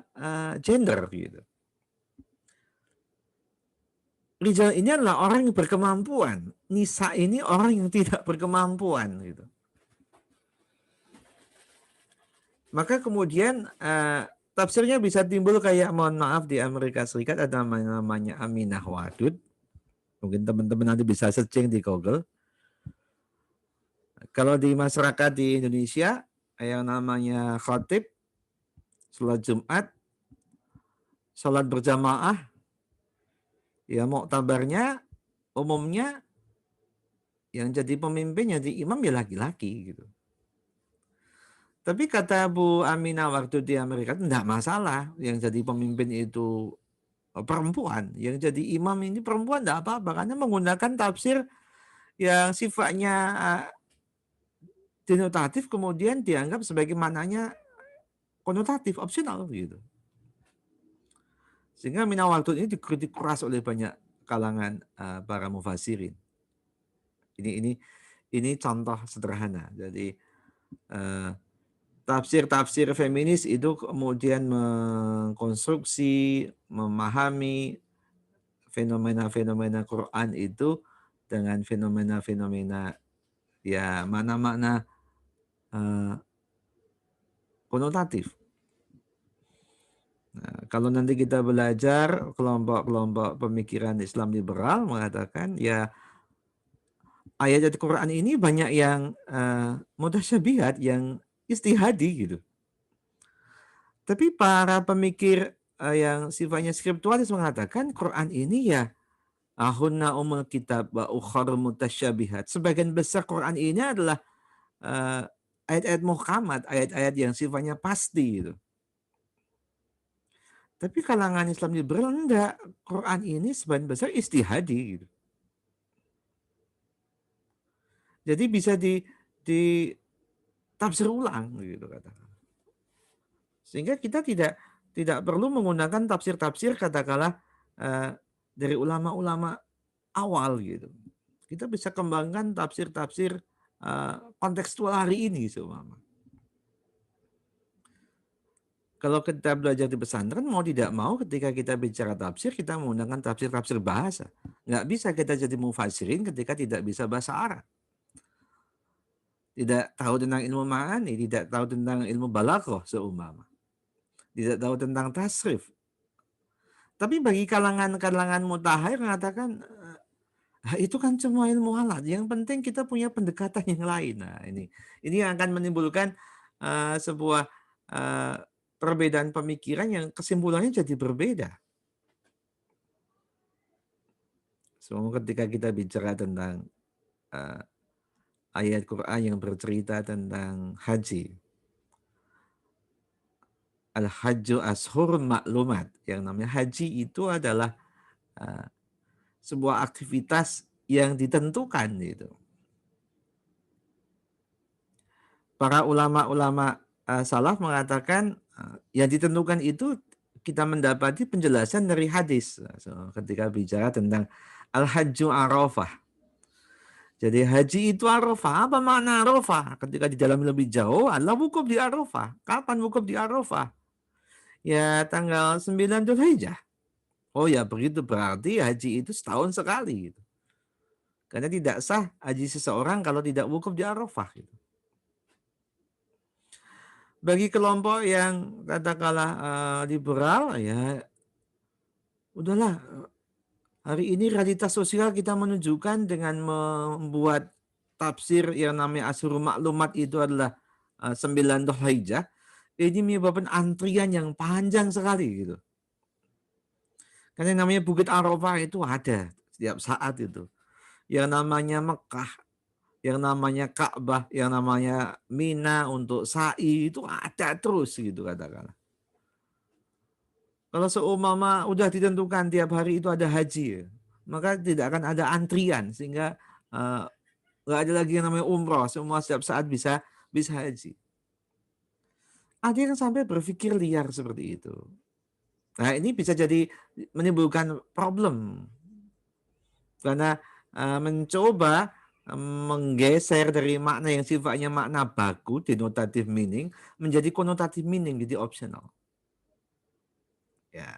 gender gitu. Rijal ini adalah orang yang berkemampuan, nisa ini orang yang tidak berkemampuan gitu. Maka kemudian tafsirnya bisa timbul kayak, mohon maaf, di Amerika Serikat ada namanya Aminah Wadud. Mungkin teman-teman nanti bisa searching di Google. Kalau di masyarakat di Indonesia yang namanya khatib, sholat Jumat, sholat berjamaah, ya muktabarnya umumnya yang jadi pemimpin, jadi imam ya laki-laki gitu. Tapi kata Bu Aminah waktu di Amerika, enggak masalah yang jadi pemimpin itu perempuan, yang jadi imam ini perempuan enggak apa-apa karena menggunakan tafsir yang sifatnya denotatif kemudian dianggap sebagai maknanya konotatif, opsional gitu. Sehingga Aminah Wadud ini dikritik keras oleh banyak kalangan para mufassirin. Ini contoh sederhana. Jadi tafsir-tafsir feminis itu kemudian mengkonstruksi, memahami fenomena-fenomena Quran itu dengan fenomena-fenomena ya makna-makna konotatif. Nah, kalau nanti kita belajar kelompok-kelompok pemikiran Islam liberal mengatakan ya ayat-ayat Quran ini banyak yang mutasyabihat, yang istihadi gitu. Tapi para pemikir yang sifatnya skriptualis mengatakan Quran ini ya ahunna umul kitab wa ukharu mutasyabihat. Sebagian besar Quran ini adalah ayat-ayat muhkamat, ayat-ayat yang sifatnya pasti gitu. Tapi kalangan Islam liberal enggak. Quran ini sebagian besar istihadi gitu. Jadi bisa di tafsir ulang gitu katakan. Sehingga kita tidak perlu menggunakan tafsir-tafsir katakanlah dari ulama-ulama awal gitu. Kita bisa kembangkan tafsir-tafsir kontekstual hari ini seumpama. Kalau kita belajar di pesantren, mau tidak mau ketika kita bicara tafsir, kita menggunakan tafsir-tafsir bahasa. Nggak bisa kita jadi mufassirin ketika tidak bisa bahasa Arab. Tidak tahu tentang ilmu ma'ani, tidak tahu tentang ilmu balaghah seumpama. Tidak tahu tentang tasrif. Tapi bagi kalangan mutakhir mengatakan, itu kan cuma ilmu alat. Yang penting kita punya pendekatan yang lain. Nah, ini yang akan menimbulkan sebuah perbedaan pemikiran yang kesimpulannya jadi berbeda. Ketika kita bicara tentang ayat Quran yang bercerita tentang haji. Al-hajju ashurun maklumat. Yang namanya haji itu adalah sebuah aktivitas yang ditentukan gitu. Para ulama-ulama salaf mengatakan yang ditentukan itu kita mendapati penjelasan dari hadis. Ketika bicara tentang al-hajju arafah. Jadi haji itu Arafah. Apa makna Arafah? Ketika di dalam lebih jauh adalah wukuf di Arafah. Kapan wukuf di Arafah? Ya tanggal 9 Dzulhijjah. Oh ya begitu berarti haji itu setahun sekali. Gitu. Karena tidak sah haji seseorang kalau tidak wukuf di Arafah. Gitu. Bagi kelompok yang katakanlah liberal ya udahlah. Hari ini realitas sosial kita menunjukkan dengan membuat tafsir yang namanya Asyurul Maklumat itu adalah 9 Dzulhijjah. Ini menyebabkan antrian yang panjang sekali gitu. Karena yang namanya Bukit Arafah itu ada setiap saat itu. Yang namanya Mekah, yang namanya Ka'bah, yang namanya Mina untuk sa'i itu ada terus gitu katakanlah. Kalau seumpama udah ditentukan tiap hari itu ada haji, maka tidak akan ada antrian sehingga nggak ada lagi yang namanya umroh, semua setiap saat bisa haji. Ada yang sampai berpikir liar seperti itu. Nah ini bisa jadi menimbulkan problem karena mencoba menggeser dari makna yang sifatnya makna baku, denotative meaning, menjadi konotatif meaning, jadi optional. Ya.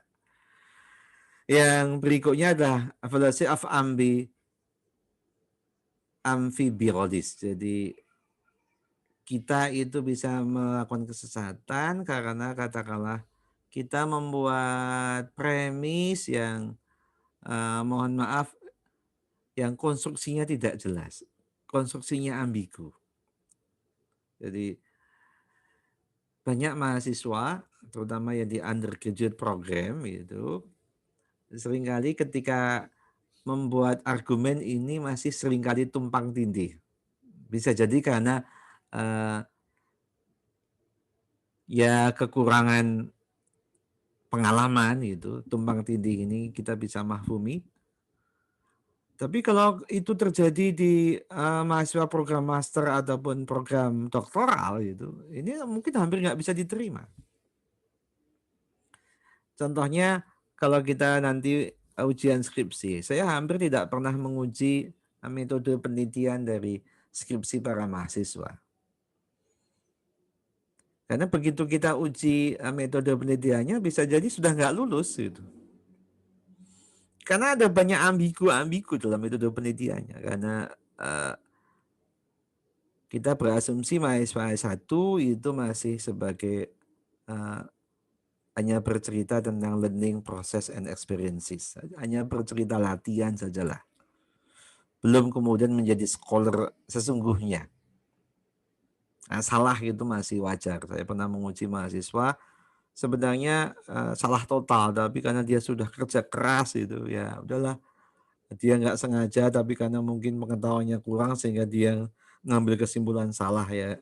Yang berikutnya adalah evaluasi of amphibiologis. Jadi kita itu bisa melakukan kesesatan karena katakanlah kita membuat premis yang mohon maaf yang konstruksinya tidak jelas. Konstruksinya ambigu. Jadi banyak mahasiswa terutama yang di undergraduate program itu seringkali ketika membuat argumen ini masih seringkali tumpang tindih. Bisa jadi karena ya kekurangan pengalaman gitu, tumpang tindih ini kita bisa mahfumi. Tapi kalau itu terjadi di mahasiswa program master ataupun program doktoral gitu, ini mungkin hampir nggak bisa diterima. Contohnya kalau kita nanti ujian skripsi, saya hampir tidak pernah menguji metode penelitian dari skripsi para mahasiswa. Karena begitu kita uji metode penelitiannya bisa jadi sudah nggak lulus gitu. Karena ada banyak ambigu dalam metode penelitiannya. Karena kita berasumsi mahasiswa S1 itu masih sebagai hanya bercerita tentang learning process and experiences. Hanya bercerita latihan sajalah. Belum kemudian menjadi scholar sesungguhnya. Nah, salah itu masih wajar. Saya pernah menguji mahasiswa, sebenarnya salah total, tapi karena dia sudah kerja keras itu, ya udahlah. Dia nggak sengaja, tapi karena mungkin pengetahuannya kurang sehingga dia ngambil kesimpulan salah ya.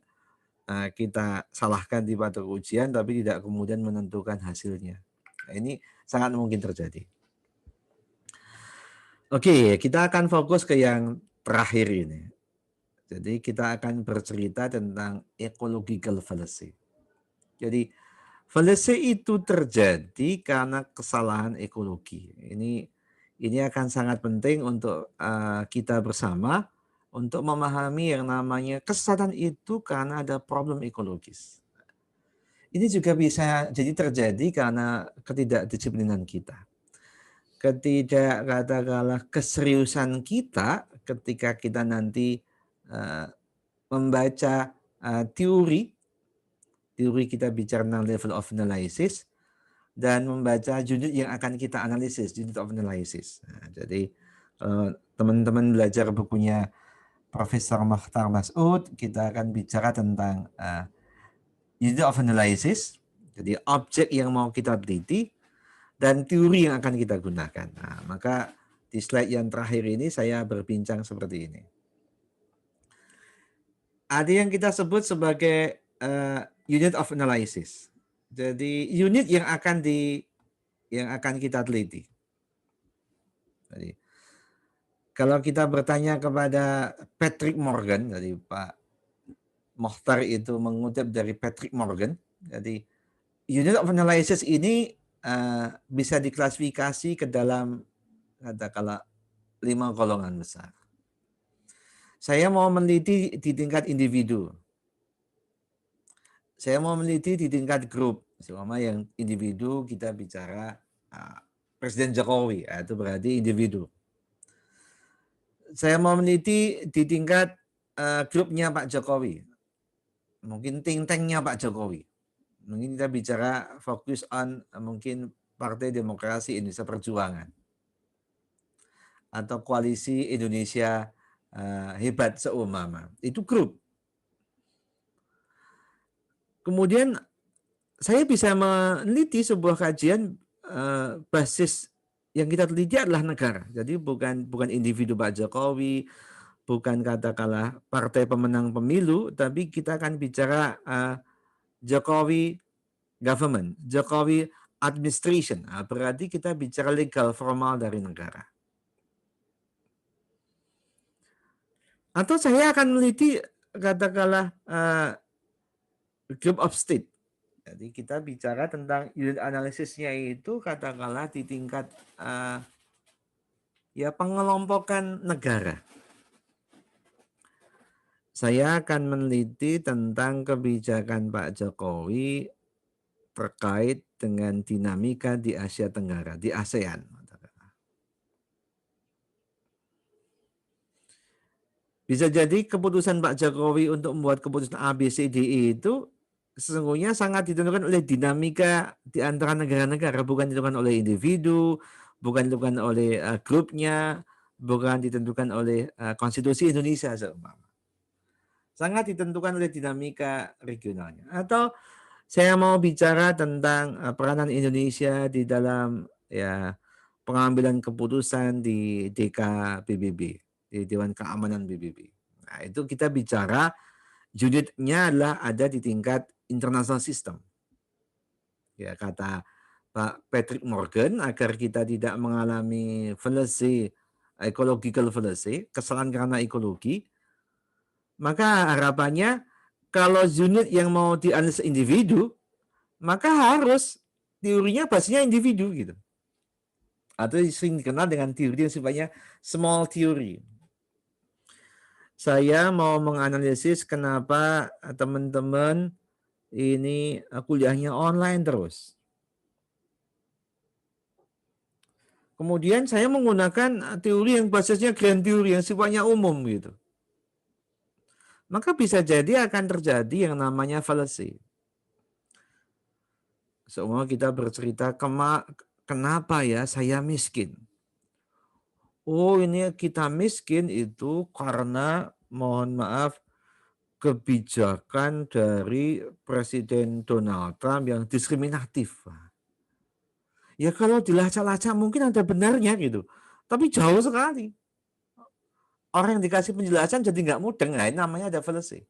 Nah, kita salahkan di pada ujian, tapi tidak kemudian menentukan hasilnya. Nah, ini sangat mungkin terjadi. Oke, kita akan fokus ke yang terakhir ini. Jadi kita akan bercerita tentang ecological fallacy. Jadi fallacy itu terjadi karena kesalahan ekologi. Ini akan sangat penting untuk kita bersama untuk memahami yang namanya kesalahan itu karena ada problem ekologis. Ini juga bisa jadi terjadi karena ketidakdisiplinan kita. Katakanlah keseriusan kita ketika kita nanti membaca teori kita bicara tentang level of analysis, dan membaca unit yang akan kita analisis, unit of analysis. Nah, jadi teman-teman belajar bukunya Profesor Mokhtar Mas'ud, kita akan bicara tentang unit of analysis, jadi objek yang mau kita teliti, dan teori yang akan kita gunakan. Nah, maka di slide yang terakhir ini saya berbincang seperti ini. Ada yang kita sebut sebagai unit of analysis. Jadi unit yang akan kita teliti. Jadi kalau kita bertanya kepada Patrick Morgan, jadi Pak Mokhtar itu mengutip dari Patrick Morgan. Jadi unit of analysis ini bisa diklasifikasi ke dalam katakanlah 5 golongan besar. Saya mau meneliti di tingkat individu. Saya mau meneliti di tingkat grup. Selama yang individu kita bicara Presiden Jokowi, itu berarti individu. Saya mau meneliti di tingkat grupnya Pak Jokowi. Mungkin think tank-nya Pak Jokowi. Mungkin kita bicara fokus on mungkin Partai Demokrasi Indonesia Perjuangan. Atau Koalisi Indonesia Hebat seumpama. Itu grup. Kemudian saya bisa meneliti sebuah kajian basis yang kita teliti adalah negara. Jadi bukan individu Pak Jokowi, bukan katakanlah partai pemenang pemilu, tapi kita akan bicara Jokowi government, Jokowi administration. Nah, berarti kita bicara legal formal dari negara. Atau saya akan meneliti katakanlah group of state. Jadi kita bicara tentang unit analisisnya itu katakanlah di tingkat ya pengelompokan negara. Saya akan meneliti tentang kebijakan Pak Jokowi terkait dengan dinamika di Asia Tenggara, di ASEAN. Bisa jadi keputusan Pak Jokowi untuk membuat keputusan A, B, C, D, E itu sesungguhnya sangat ditentukan oleh dinamika di antara negara-negara, bukan ditentukan oleh individu, bukan ditentukan oleh grupnya, bukan ditentukan oleh konstitusi Indonesia seumpama. Sangat ditentukan oleh dinamika regionalnya. Atau saya mau bicara tentang peranan Indonesia di dalam ya pengambilan keputusan di DKPBB, di Dewan Keamanan PBB. Nah, itu kita bicara unitnya adalah ada di tingkat international system. Ya, kata Pak Patrick Morgan, agar kita tidak mengalami fallacy, ecological fallacy, kesalahan karena ekologi, maka harapannya kalau unit yang mau dianalisis individu, maka harus teorinya basisnya individu gitu. Atau sering dikenal dengan teori yang sifatnya small theory. Saya mau menganalisis kenapa teman-teman ini kuliahnya online terus. Kemudian saya menggunakan teori yang basisnya grand teori yang sifatnya umum gitu. Maka bisa jadi akan terjadi yang namanya fallacy. Semua kita bercerita kenapa ya saya miskin. Oh ini kita miskin itu karena mohon maaf kebijakan dari Presiden Donald Trump yang diskriminatif. Ya kalau dilacak-lacak mungkin ada benarnya gitu. Tapi jauh sekali. Orang yang dikasih penjelasan jadi nggak mudeng. Nah, ini namanya ada fallacy.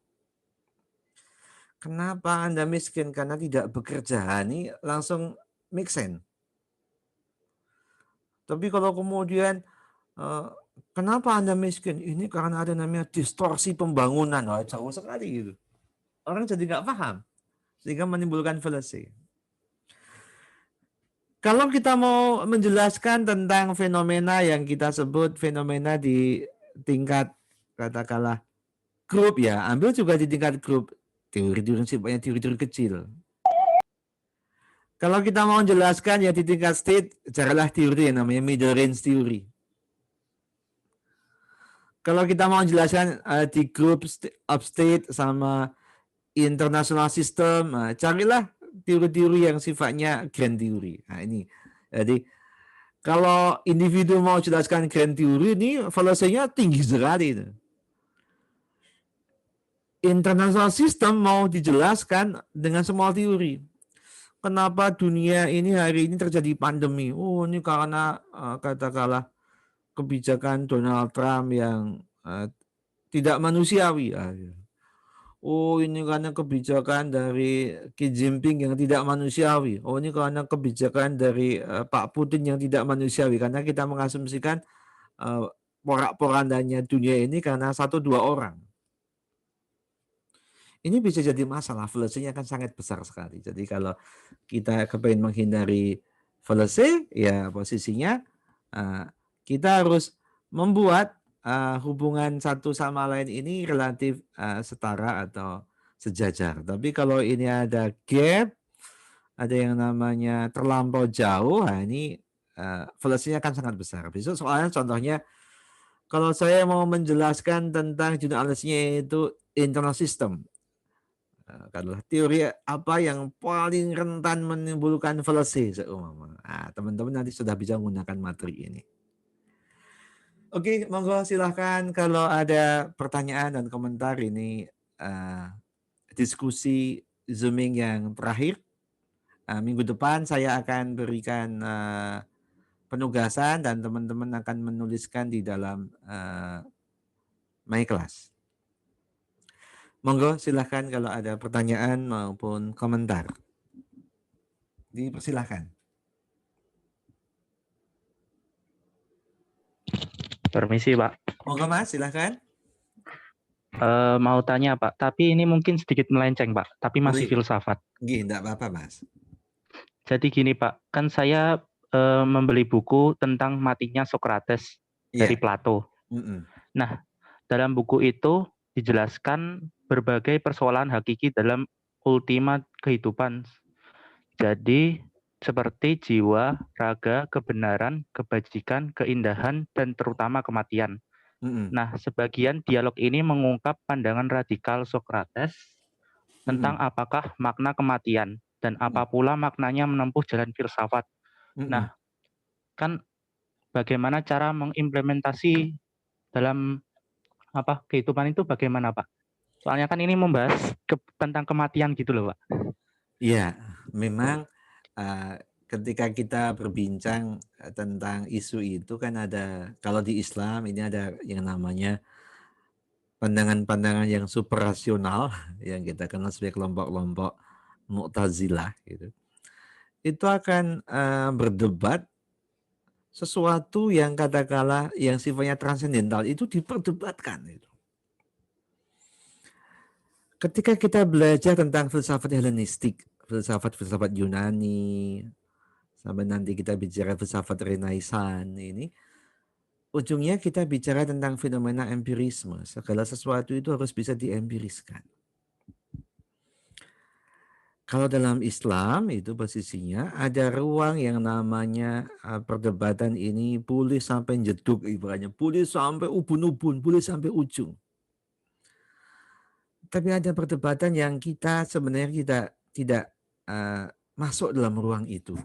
Kenapa Anda miskin? Karena tidak bekerja. Ini langsung make sense. Tapi kalau kemudian kenapa Anda miskin? Ini karena ada namanya distorsi pembangunan. Oh, jauh sekali gitu. Orang jadi nggak paham. Sehingga menimbulkan fallacy. Kalau kita mau menjelaskan tentang fenomena yang kita sebut fenomena di tingkat katakanlah grup ya, ambil juga di tingkat grup teori-teori sifatnya teori-teori kecil. Kalau kita mau menjelaskan ya di tingkat state, carilah teori yang namanya middle range theory. Kalau kita mau menjelaskan di grup upstate sama international system, carilah teori-teori yang sifatnya grand theory. Nah ini, jadi kalau individu mau jelaskan grand theory ini fallacy-nya tinggi sekali. International system mau dijelaskan dengan small theory. Kenapa dunia ini hari ini terjadi pandemi? Oh ini karena katakanlah kebijakan Donald Trump yang tidak manusiawi. Oh ini karena kebijakan dari Xi Jinping yang tidak manusiawi. Oh ini karena kebijakan dari Pak Putin yang tidak manusiawi. Karena kita mengasumsikan porak-porandanya dunia ini karena 1-2 orang. Ini bisa jadi masalah. Fallacy-nya akan sangat besar sekali. Jadi kalau kita kepengen menghindari fallacy, ya posisinya kita harus membuat hubungan satu sama lain ini relatif setara atau sejajar. Tapi kalau ini ada gap, ada yang namanya terlampau jauh, nah ini fallacy-nya akan sangat besar. Besok soalnya contohnya, kalau saya mau menjelaskan tentang jurnalisnya itu internal system, adalah teori apa yang paling rentan menimbulkan fallacy seumpama. Teman-teman nanti sudah bisa menggunakan materi ini. Oke, monggo silahkan kalau ada pertanyaan dan komentar ini diskusi Zooming yang terakhir. Minggu depan saya akan berikan penugasan dan teman-teman akan menuliskan di dalam My Class. Monggo silahkan kalau ada pertanyaan maupun komentar. Dipersilahkan. Permisi, Pak. Monggo Mas, silahkan. Mau tanya, Pak. Tapi ini mungkin sedikit melenceng, Pak. Tapi masih filsafat. Enggak apa-apa, Mas. Jadi gini, Pak. Kan saya membeli buku tentang matinya Socrates dari Plato. Nah, dalam buku itu dijelaskan berbagai persoalan hakiki dalam ultima kehidupan. Jadi seperti jiwa, raga, kebenaran, kebajikan, keindahan, dan terutama kematian. Nah, sebagian dialog ini mengungkap pandangan radikal Socrates tentang apakah makna kematian dan apa pula maknanya menempuh jalan filsafat. Nah, kan bagaimana cara mengimplementasi dalam kehidupan itu bagaimana, Pak? Soalnya kan ini membahas tentang kematian gitu loh, Pak. Iya, memang ketika kita berbincang tentang isu itu kan ada, kalau di Islam ini ada yang namanya pandangan-pandangan yang super rasional yang kita kenal sebagai kelompok-kelompok Mu'tazilah gitu. Itu akan berdebat sesuatu yang katakanlah yang sifatnya transendental itu diperdebatkan itu. Ketika kita belajar tentang filsafat Helenistik, filsafat Yunani, sampai nanti kita bicara filsafat Renaissance ini, ujungnya kita bicara tentang fenomena empirisme. Segala sesuatu itu harus bisa diempiriskan. Kalau dalam Islam itu posisinya ada ruang yang namanya perdebatan ini boleh sampai jeduk ibaratnya, boleh sampai ubun-ubun, boleh sampai ujung. Tapi ada perdebatan yang kita sebenarnya tidak masuk dalam ruang itu.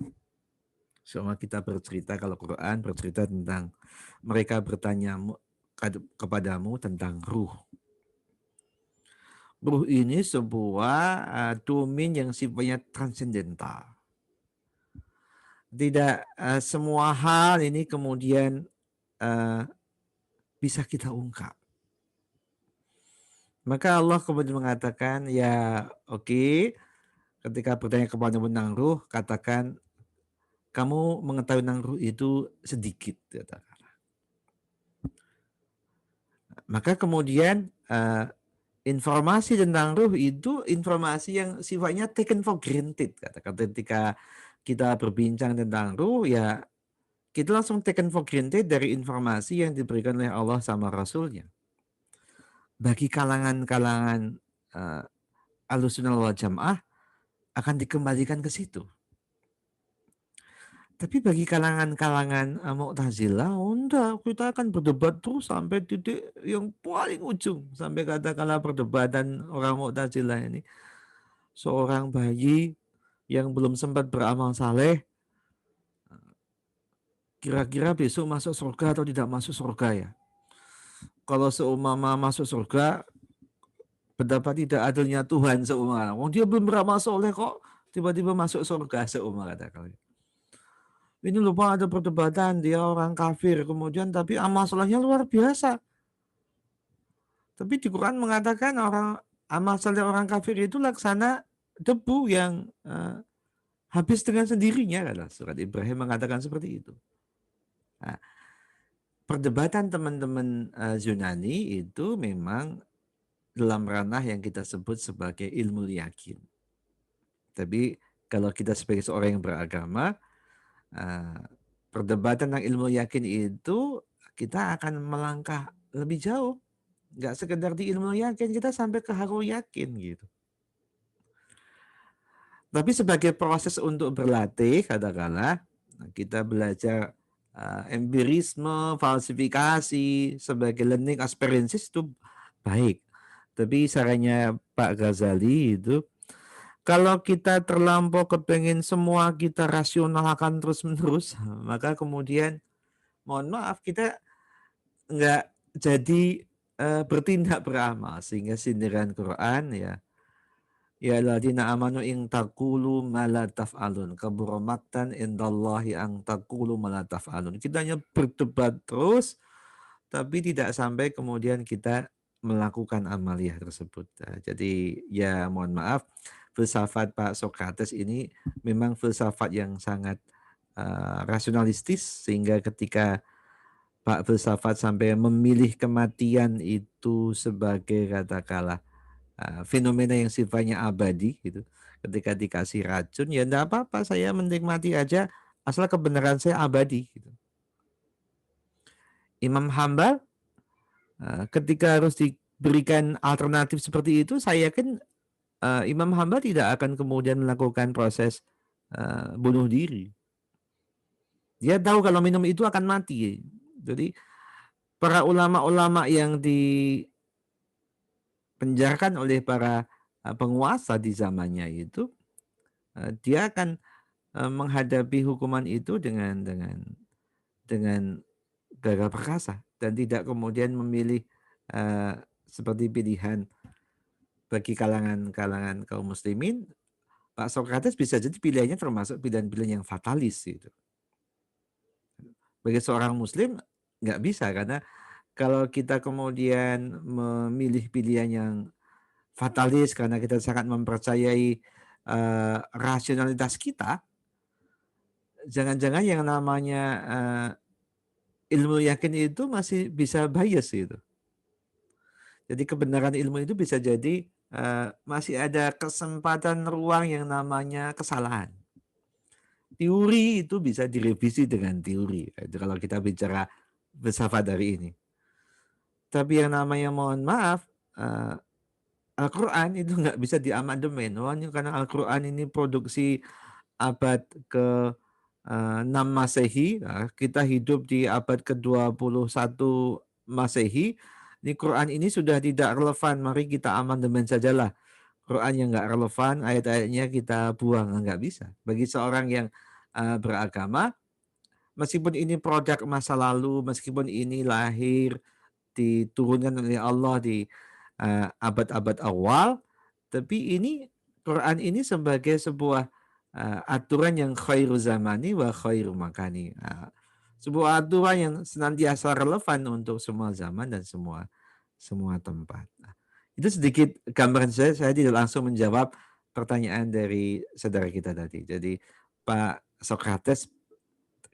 Semua kita bercerita, kalau Quran bercerita tentang mereka bertanya kepadamu tentang ruh. Ruh ini sebuah domain yang sifatnya transendental. Tidak semua hal ini kemudian bisa kita ungkap. Maka Allah kemudian mengatakan, ya oke, ketika bertanya kepada tentang ruh, katakan kamu mengetahui tentang ruh itu sedikit. Katakanlah. Maka kemudian informasi tentang ruh itu informasi yang sifatnya taken for granted. Ketika kita berbincang tentang ruh, ya kita langsung taken for granted dari informasi yang diberikan oleh Allah sama Rasulnya. Bagi kalangan-kalangan Ahlussunnah wal Jamaah akan dikembalikan ke situ. Tapi bagi kalangan-kalangan Mu'tazilah, enggak, kita akan berdebat terus sampai titik yang paling ujung. Sampai katakanlah perdebatan orang Mu'tazilah ini. Seorang bayi yang belum sempat beramal saleh, kira-kira besok masuk surga atau tidak masuk surga ya? Kalau seumpama masuk surga, betapa tidak adilnya Tuhan seumpama. Dia belum beramal soleh kok tiba-tiba masuk surga seumpama katakan. Ini lupa ada perdebatan, dia orang kafir kemudian tapi amal solehnya luar biasa. Tapi di Quran mengatakan orang amal soleh orang kafir itu laksana debu yang habis dengan sendirinya. Surat Ibrahim mengatakan seperti itu. Nah, perdebatan teman-teman Yunani itu memang dalam ranah yang kita sebut sebagai ilmu yakin. Tapi kalau kita sebagai seorang yang beragama, perdebatan tentang ilmu yakin itu kita akan melangkah lebih jauh. Nggak sekedar di ilmu yakin, kita sampai ke haru yakin gitu. Tapi sebagai proses untuk berlatih, katakanlah kita belajar empirisme, falsifikasi sebagai learning experiences itu baik. Tapi sarannya Pak Ghazali itu, kalau kita terlampau kepengen semua kita rasionalkan terus-menerus, maka kemudian mohon maaf kita nggak jadi bertindak beramal. Sehingga sindiran Quran ya alladzina amanu in taqulu ma la taf'alun kabura maqtan indallahi an taqulu ma la taf'alun. Kita hanya berdebat terus tapi tidak sampai kemudian kita melakukan amaliyah tersebut. Jadi ya mohon maaf, filsafat Pak Sokrates ini memang filsafat yang sangat rasionalistis sehingga ketika Pak filsafat sampai memilih kematian itu sebagai katakanlah fenomena yang sifatnya abadi gitu. Ketika dikasih racun ya enggak apa-apa, saya menikmati aja asal kebenaran saya abadi gitu. Imam Hambal ketika harus diberikan alternatif seperti itu, saya yakin Imam Hambal tidak akan kemudian melakukan proses bunuh diri. Dia tahu kalau minum itu akan mati. Jadi para ulama-ulama yang dipenjarakan oleh para penguasa di zamannya itu, dia akan menghadapi hukuman itu dengan gagah perkasa dan tidak kemudian memilih seperti pilihan bagi kalangan kaum muslimin. Pak Sokrates bisa jadi pilihannya termasuk pilihan-pilihan yang fatalis gitu. Bagi seorang muslim nggak bisa, karena kalau kita kemudian memilih pilihan yang fatalis karena kita sangat mempercayai rasionalitas kita, jangan-jangan yang namanya ilmu yakin itu masih bisa bias gitu. Jadi kebenaran ilmu itu bisa jadi masih ada kesempatan ruang yang namanya kesalahan. Teori itu bisa direvisi dengan teori. Itu kalau kita bicara filsafat dari ini. Tapi yang namanya mohon maaf, Al-Quran itu nggak bisa diamandemen. Karena Al-Quran ini produksi abad ke 6 Masehi, kita hidup di abad ke-21 Masehi. Ini Quran ini sudah tidak relevan, mari kita amandemen sajalah. Quran yang nggak relevan, ayat-ayatnya kita buang, nggak bisa. Bagi seorang yang beragama, meskipun ini produk masa lalu, meskipun ini lahir, diturunkan oleh Allah di abad-abad awal, tapi ini Quran ini sebagai sebuah aturan yang khairu zamani wa khairu makani. Sebuah aturan yang senantiasa relevan untuk semua zaman dan semua tempat. Itu sedikit gambaran saya tidak langsung menjawab pertanyaan dari saudara kita tadi. Jadi Pak Sokrates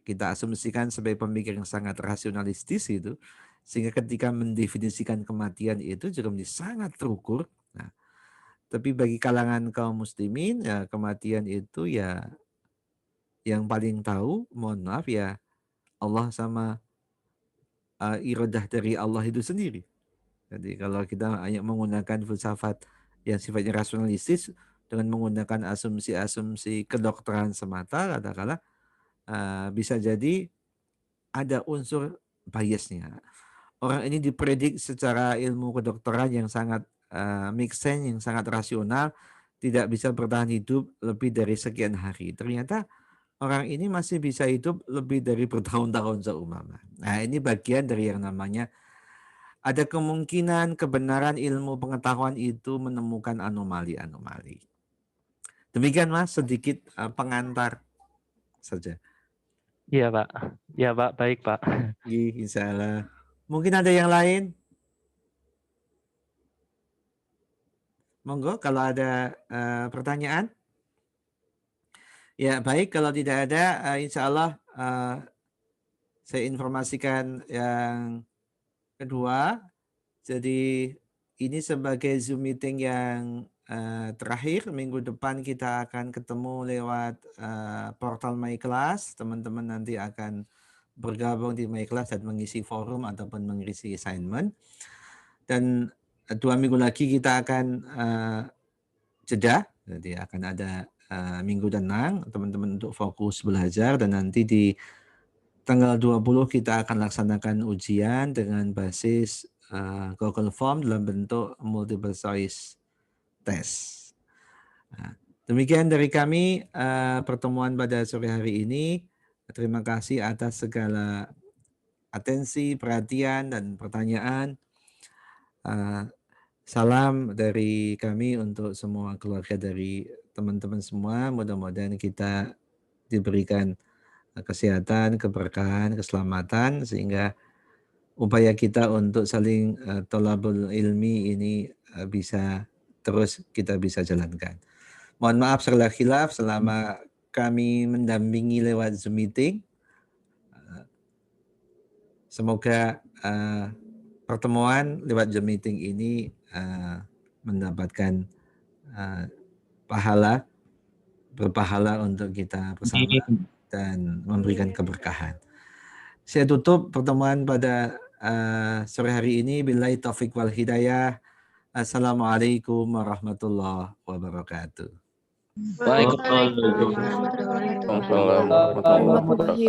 kita asumsikan sebagai pemikir yang sangat rasionalistis itu, sehingga ketika mendefinisikan kematian itu juga menjadi sangat terukur. Nah, tapi bagi kalangan kaum muslimin, ya kematian itu ya yang paling tahu, mohon maaf ya, Allah sama iradah dari Allah itu sendiri. Jadi kalau kita hanya menggunakan filsafat yang sifatnya rasionalistis dengan menggunakan asumsi-asumsi kedokteran semata, katakanlah bisa jadi ada unsur biasnya. Orang ini dipredik secara ilmu kedokteran yang sangat make sense, yang sangat rasional, tidak bisa bertahan hidup lebih dari sekian hari. Ternyata orang ini masih bisa hidup lebih dari bertahun-tahun seumpama. Nah, ini bagian dari yang namanya ada kemungkinan kebenaran ilmu pengetahuan itu menemukan anomali-anomali. Demikian Mas, sedikit pengantar saja. Iya Pak, ya Pak, baik Pak. Insya Allah. Mungkin ada yang lain? Monggo kalau ada pertanyaan. Ya baik, kalau tidak ada, insya Allah saya informasikan yang kedua. Jadi ini sebagai Zoom meeting yang terakhir. Minggu depan kita akan ketemu lewat portal My Class. Teman-teman nanti akan bergabung di My Class dan mengisi forum ataupun mengisi assignment. Dan 2 minggu lagi kita akan jeda. Jadi akan ada minggu tenang teman-teman untuk fokus belajar, dan nanti di tanggal 20 kita akan laksanakan ujian dengan basis Google Form dalam bentuk multiple choice test. Demikian dari kami pertemuan pada sore hari ini. Terima kasih atas segala atensi, perhatian, dan pertanyaan. Salam dari kami untuk semua keluarga dari teman-teman semua. Mudah-mudahan kita diberikan kesehatan, keberkahan, keselamatan, sehingga upaya kita untuk saling tolabul ilmi ini bisa terus kita bisa jalankan. Mohon maaf segala khilaf selama kami mendampingi lewat Zoom meeting. Semoga pertemuan lewat Zoom meeting ini mendapatkan berpahala untuk kita bersama dan memberikan keberkahan. Saya tutup pertemuan pada sore hari ini. Billahi taufiq wal hidayah. Assalamualaikum warahmatullahi wabarakatuh. Waalaikumsalam warahmatullahi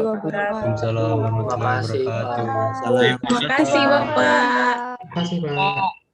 wabarakatuh. Waalaikumsalam warahmatullahi wabarakatuh. Terima kasih Bapak. Terima kasih Pak.